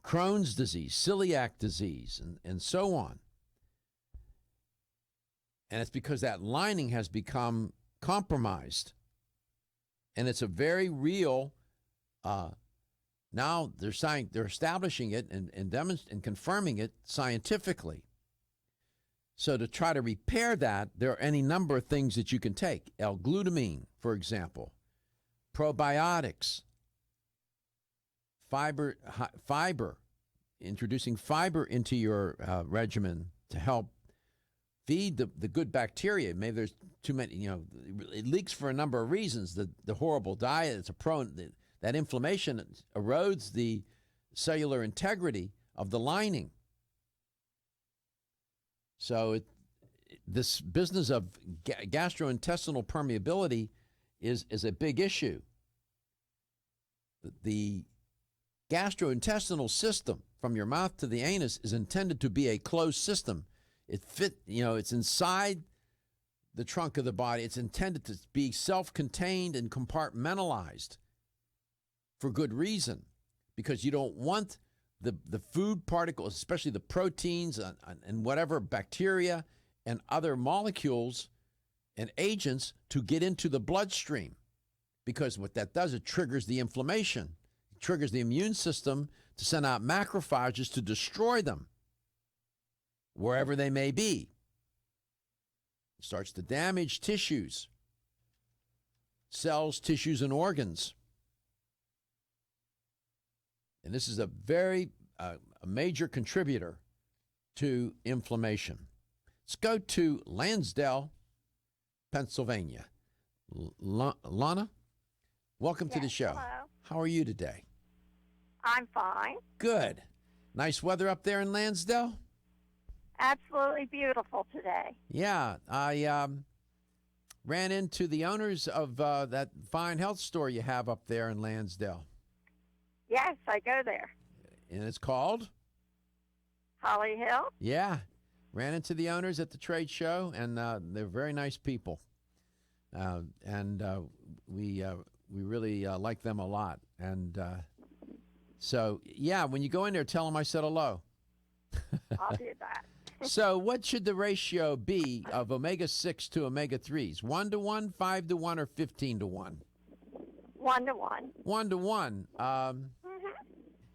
Speaker 2: Crohn's disease, celiac disease, and so on. And it's because that lining has become compromised. And it's a very real, now they're establishing it and confirming it scientifically. So to try to repair that, there are any number of things that you can take. L-glutamine, for example, probiotics, fiber, introducing fiber into your regimen to help feed the good bacteria. Maybe there's too many, it leaks for a number of reasons. The horrible diet, that inflammation erodes the cellular integrity of the lining. So this business of gastrointestinal permeability is a big issue. The gastrointestinal system from your mouth to the anus is intended to be a closed system. It's inside the trunk of the body. It's intended to be self-contained and compartmentalized for good reason, because you don't want the food particles, especially the proteins and whatever bacteria and other molecules and agents, to get into the bloodstream, because what that does, it triggers the inflammation. It triggers the immune system to send out macrophages to destroy them, wherever they may be. It starts to damage tissues, cells, tissues, and organs. And this is a very a major contributor to inflammation. Let's go to Lansdale, Pennsylvania. Lana, welcome to the show.
Speaker 19: Hello.
Speaker 2: How are you today?
Speaker 19: I'm fine.
Speaker 2: Good. Nice weather up there in Lansdale?
Speaker 19: Absolutely beautiful today.
Speaker 2: Yeah, I ran into the owners of that fine health store you have up there in Lansdale.
Speaker 19: Yes, I go there.
Speaker 2: And it's called?
Speaker 19: Holly Hill?
Speaker 2: Yeah. Ran into the owners at the trade show, and they're very nice people. And we really like them a lot. And so, yeah, when you go in there, tell them I said hello.
Speaker 19: I'll do that.
Speaker 2: So what should the ratio be of omega-6 to omega-3s? 1-to-1, 5-to-1, or 15-to-1?
Speaker 19: 1-to-1.
Speaker 2: 1-to-1.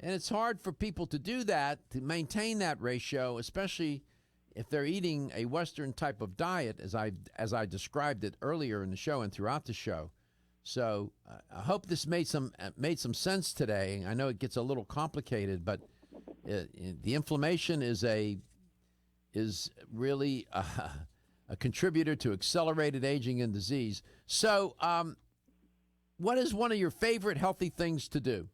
Speaker 2: And it's hard for people to do that, to maintain that ratio, especially if they're eating a Western type of diet, as I described it earlier in the show and throughout the show. So I hope this made some sense today. I know it gets a little complicated, but the inflammation is really a contributor to accelerated aging and disease. So, what is one of your favorite healthy things to do?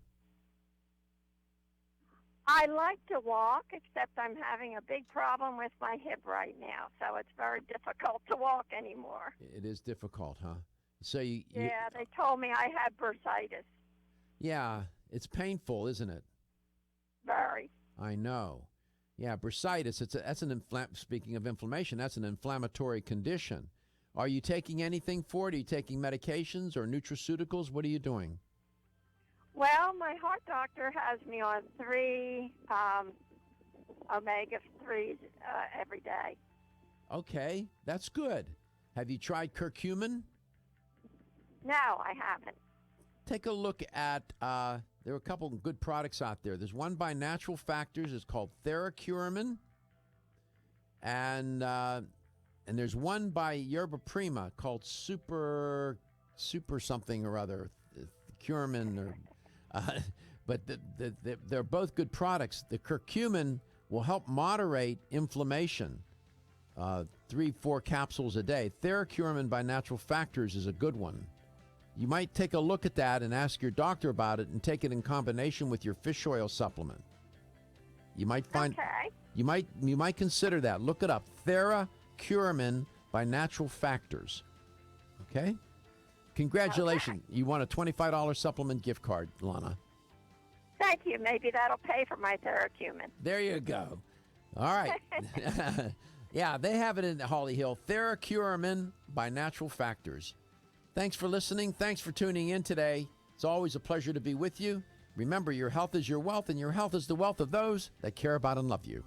Speaker 19: I like to walk, except I'm having a big problem with my hip right now, so it's very difficult to walk anymore.
Speaker 2: It is difficult, huh? So
Speaker 19: yeah, they told me I had bursitis.
Speaker 2: Yeah, it's painful, isn't it?
Speaker 19: Very.
Speaker 2: I know. Yeah, bursitis. Speaking of inflammation, that's an inflammatory condition. Are you taking anything for it? Are you taking medications or nutraceuticals? What are you doing?
Speaker 19: Well, my heart doctor has me on 3 omega-3s every day.
Speaker 2: Okay, that's good. Have you tried curcumin?
Speaker 19: No, I haven't.
Speaker 2: Take a look at, there are a couple of good products out there. There's one by Natural Factors. It's called Theracuramin. And there's one by Yerba Prima called Super something or other, Curamin or... but they're both good products. The curcumin will help moderate inflammation, 3-4 capsules a day. Theracuramin by Natural Factors is a good one. You might take a look at that and ask your doctor about it and take it in combination with your fish oil supplement. You might find you might consider that. Look it up. Theracuramin by Natural Factors. Okay? Congratulations. Okay. You won a $25 supplement gift card, Lana.
Speaker 19: Thank you. Maybe that'll pay for my Theracuramin.
Speaker 2: There you go. All right. Yeah, they have it in Holly Hill. Theracuramin by Natural Factors. Thanks for listening. Thanks for tuning in today. It's always a pleasure to be with you. Remember, your health is your wealth, and your health is the wealth of those that care about and love you.